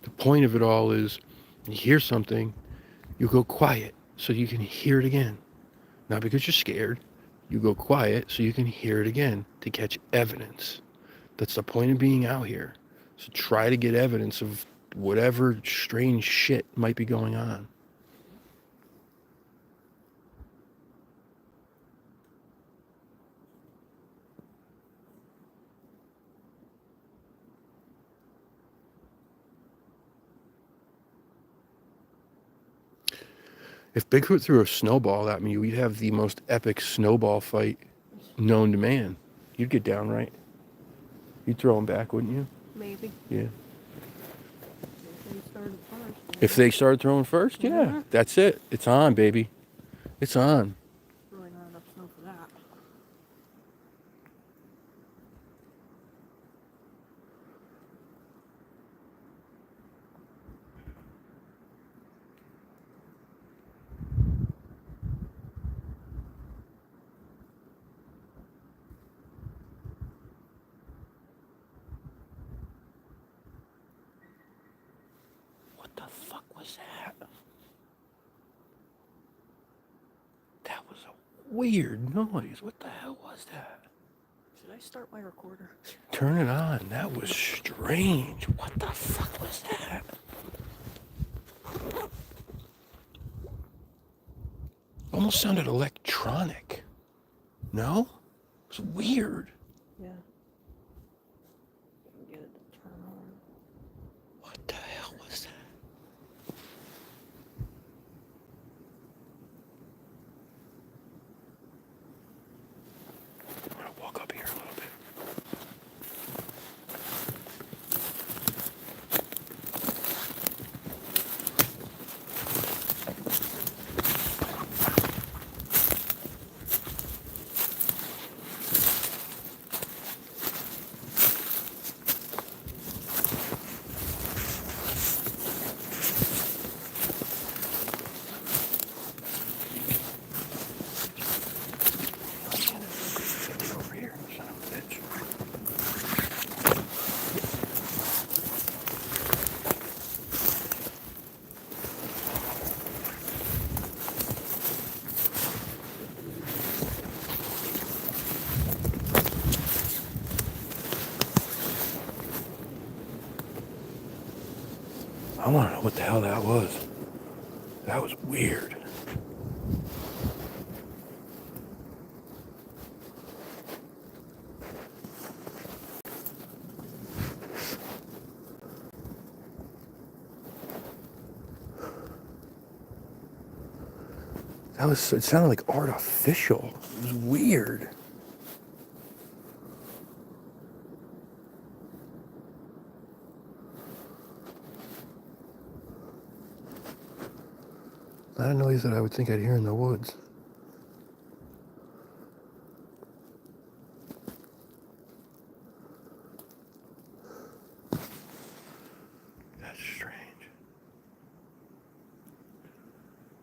The point of it all is you hear something, you go quiet so you can hear it again. Not because you're scared. You go quiet so you can hear it again to catch evidence. That's the point of being out here. So try to get evidence of whatever strange shit might be going on. If Bigfoot threw a snowball at me, we'd have the most epic snowball fight known to man. You'd get down, right? You'd throw him back, wouldn't you? Maybe. Yeah. If they started first. If they started throwing first, yeah. Mhm. That's it. It's on, baby. It's on. Really not enough snow for that. What the fuck was that? That was a weird noise. What the hell was that? Should I start my recorder? Turn it on. That was strange. What the fuck was that? Almost sounded electronic. No? It was weird. Yeah. Get it to turn on. What the hell was that? I'm gonna walk up here a little bit. Get over here, son of a bitch. I want to know what the hell that was. That was weird. It sounded like artificial. It was weird. Not a noise that I would think I'd hear in the woods. That's strange.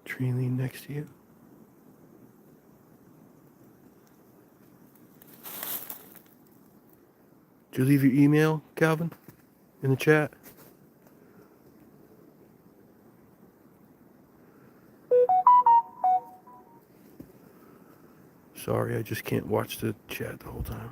Tree lean next to you. Did you leave your email, Calvin, in the chat? Sorry, I just can't watch the chat the whole time.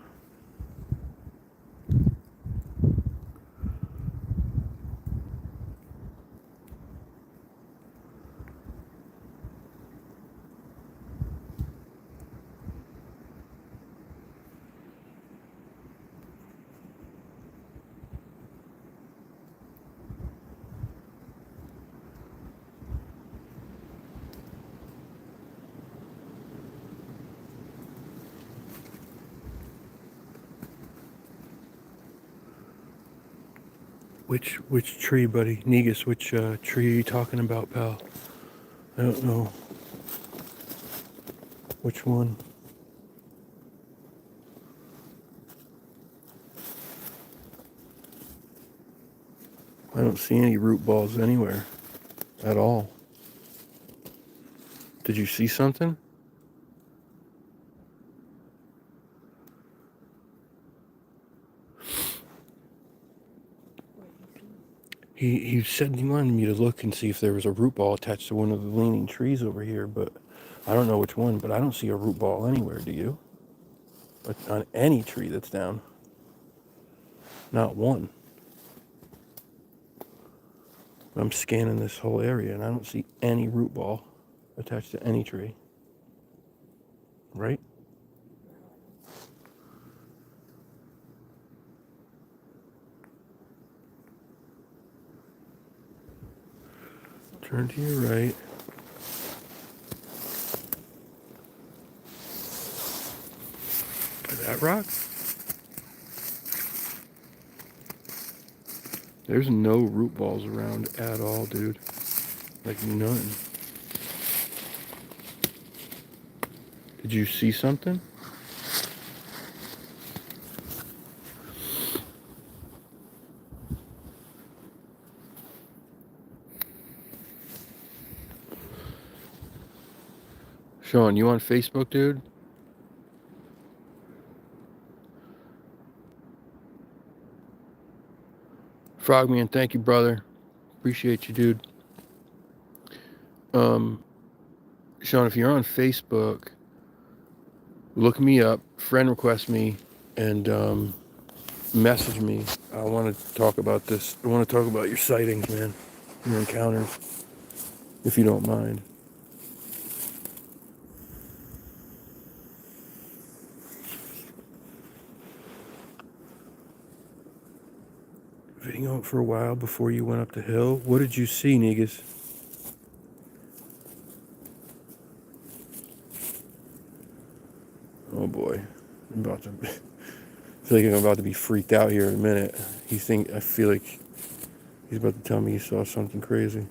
Which tree, buddy? Negus, which tree are you talking about, pal? I don't know. Which one? I don't see any root balls anywhere at all. Did you see something? He said he wanted me to look and see if there was a root ball attached to one of the leaning trees over here, but I don't know which one, but I don't see a root ball anywhere, do you? But on any tree that's down. Not one. I'm scanning this whole area and I don't see any root ball attached to any tree. Right? Turn to your right. That rock? There's no root balls around at all, dude. Like none. Did you see something? Sean, you on Facebook, dude? Frogman, thank you, brother. Appreciate you, dude. Sean, if you're on Facebook, look me up, friend request me, and message me. I want to talk about this. I want to talk about your sightings, man. Your encounters, if you don't mind. Video for a while before you went up the hill. What did you see, Negus? Oh boy, I'm about to. I feel like I'm about to be freaked out here in a minute. I feel like he's about to tell me he saw something crazy.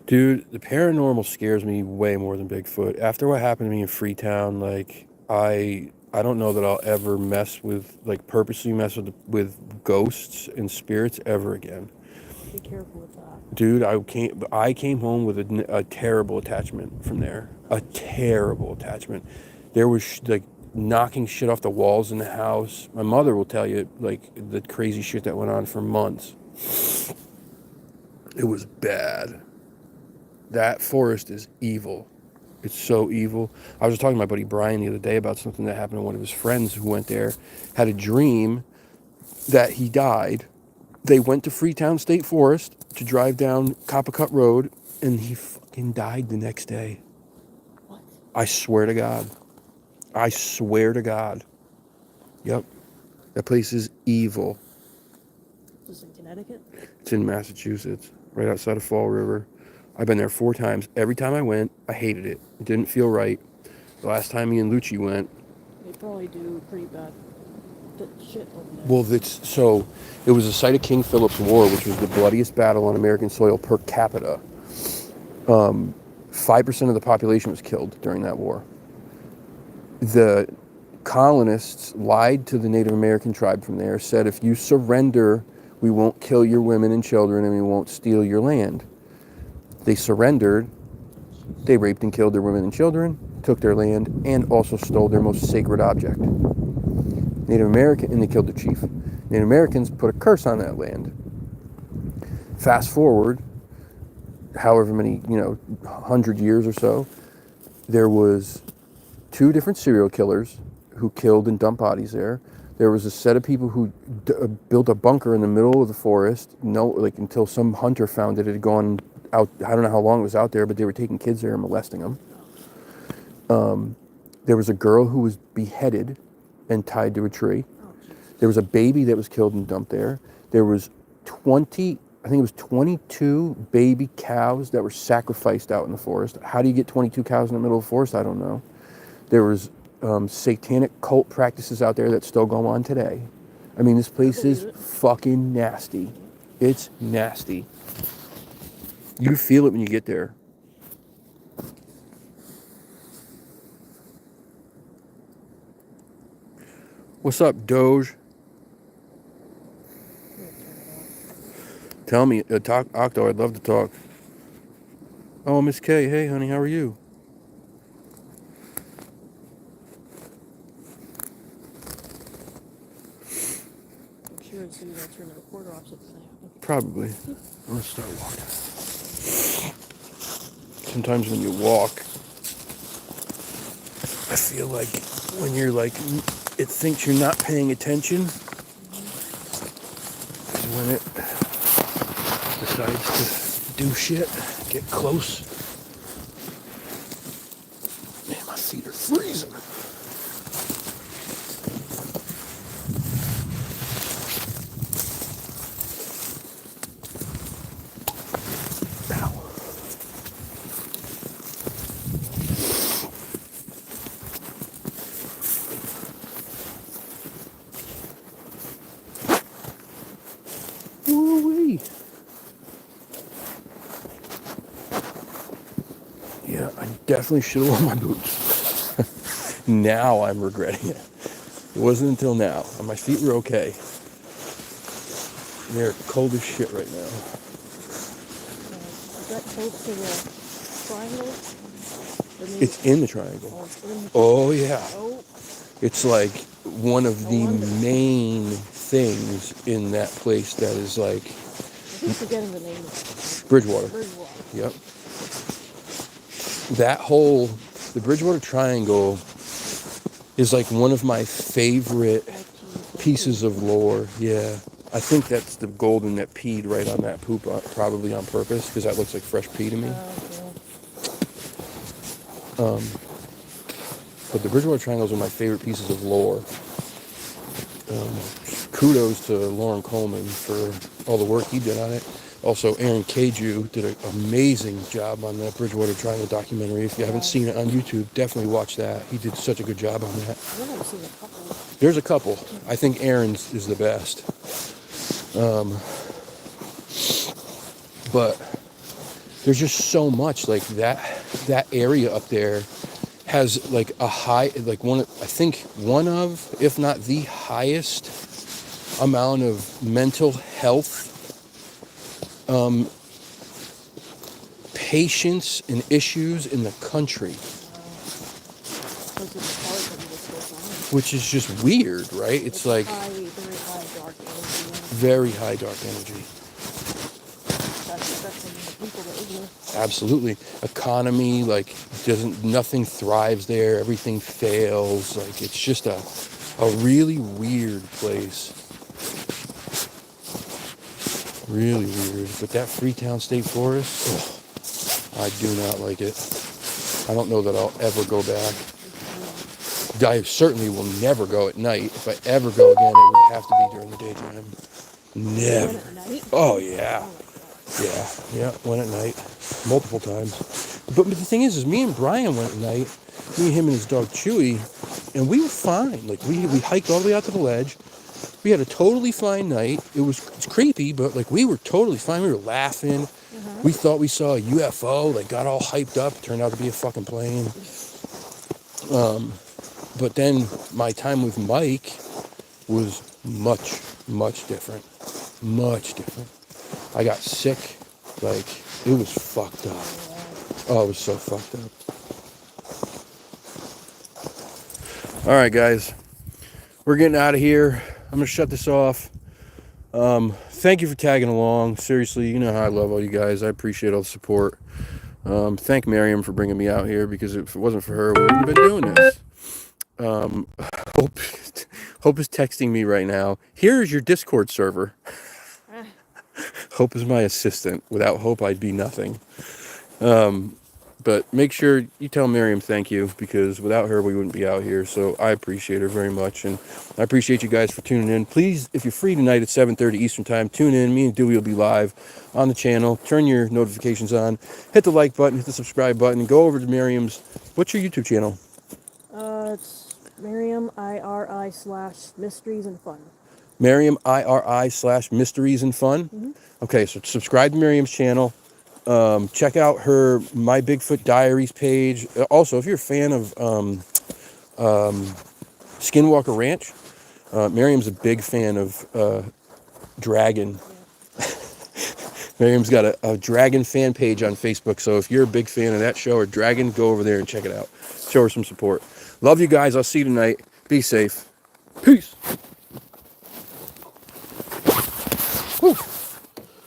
Dude, the paranormal scares me way more than Bigfoot. After what happened to me in Freetown, like I don't know that I'll ever purposely mess with ghosts and spirits ever again. Be careful with that. Dude, I came home with a terrible attachment from there. A terrible attachment. There was like knocking shit off the walls in the house. My mother will tell you like the crazy shit that went on for months. It was bad. That forest is evil. It's so evil. I was just talking to my buddy Brian the other day about something that happened to one of his friends who went there, had a dream that he died. They went to Freetown State Forest to drive down Coppacut Road, and he fucking died the next day. What? I swear to God. I swear to God. Yep. That place is evil. Is this in Connecticut? It's in Massachusetts, right outside of Fall River. I've been there 4 times. Every time I went, I hated it. It didn't feel right. The last time me and Lucci went... They probably do pretty bad shit over there. Well, it was the site of King Philip's War, which was the bloodiest battle on American soil per capita. 5% of the population was killed during that war. The colonists lied to the Native American tribe from there, said, if you surrender, we won't kill your women and children and we won't steal your land. They surrendered, they raped and killed their women and children, took their land, and also stole their most sacred object. And they killed the chief. Native Americans put a curse on that land. Fast forward, however many, 100 years or so, there was 2 different serial killers who killed and dumped bodies there. There was a set of people who built a bunker in the middle of the forest, until some hunter found it. It had gone out, I don't know how long it was out there, but they were taking kids there and molesting them. There was a girl who was beheaded and tied to a tree. There was a baby that was killed and dumped there. There was 20 I think it was 22 baby cows that were sacrificed out in the forest. How do you get 22 cows in the middle of the forest? I don't know. There was satanic cult practices out there that still go on today. I mean, this place is fucking nasty. It's nasty. You feel it when you get there. What's up, Doge? Tell me, talk, Octo. I'd love to talk. Oh, Miss K. Hey, honey, how are you? Sure, so you gotta turn the recorder off so it's safe. Probably. I'm gonna start walking. Sometimes when you walk, I feel like when you're like, it thinks you're not paying attention. When it decides to do shit, get close. Man, my feet are freezing. Ow. Woo-wee. Yeah, I definitely should have worn my boots. Now I'm regretting it. It wasn't until now. My feet were okay. They're cold as shit right now. Is that close to the triangle? It's in the triangle. Oh, it's in the Oh, yeah. Oh, It's like one of No the wonder. main things in that place that is like I keep forgetting the name of it. Bridgewater. Bridgewater. Yep. That whole, the Bridgewater Triangle is like one of my favorite pieces of lore. Yeah. I think that's the golden that peed right on that poop, probably on purpose, because that looks like fresh pee to me. Okay. But the Bridgewater Triangle is one of my favorite pieces of lore. Kudos to Lauren Coleman for all the work he did on it. Also, Aaron Keju did an amazing job on that Bridgewater Triangle documentary. If you haven't seen it on YouTube, definitely watch that. He did such a good job on that. I've only seen a couple. There's a couple. I think Aaron's is the best. But there's just so much like that area up there has like a high, like one, I think one of, if not the highest amount of mental health patients and issues in the country, which is just weird, right? It's like Very high dark energy. very high dark energy. That's the people that live here. Absolutely. Economy, like, nothing thrives there. Everything fails. Like, it's just a really weird place. Really weird. But that Freetown State Forest, I do not like it. I don't know that I'll ever go back. I certainly will never go at night. If I ever go again, it would have to be during the daytime. Never. Oh, yeah. Yeah, went at night. Multiple times. But the thing is me and Brian went at night. Me, him, and his dog Chewy. And we were fine. Like, we hiked all the way out to the ledge. We had a totally fine night. It's creepy, but like we were totally fine. We were laughing. We thought we saw a UFO. Like, got all hyped up. Turned out to be a fucking plane. But then my time with Mike was much, much different. Much different. I got sick. Like, it was fucked up. Oh, it was so fucked up. All right, guys. We're getting out of here. I'm going to shut this off. Thank you for tagging along. Seriously, you know how I love all you guys. I appreciate all the support. Thank Miriam for bringing me out here, because if it wasn't for her, we wouldn't have been doing this. Hope is texting me right now. Here is your Discord server. Hope is my assistant. Without Hope, I'd be nothing. But make sure you tell Miriam thank you, because without her we wouldn't be out here. So I appreciate her very much, and I appreciate you guys for tuning in. Please, if you're free tonight at 7:30 Eastern Time, tune in. Me and Dewey will be live on the channel. Turn your notifications on. Hit the like button, hit the subscribe button, and go over to Miriam's. What's your YouTube channel? It's Miriam IRI/Mysteries and Fun. Miriam IRI/Mysteries and Fun. Okay, so subscribe to Miriam's channel. Check out her My Bigfoot Diaries page. Also, if you're a fan of Skinwalker Ranch, Miriam's a big fan of Dragon. Miriam's got a Dragon fan page on Facebook, so if you're a big fan of that show or Dragon, go over there and check it out. Show her some support. Love you guys. I'll see you tonight. Be safe. Peace. Whew.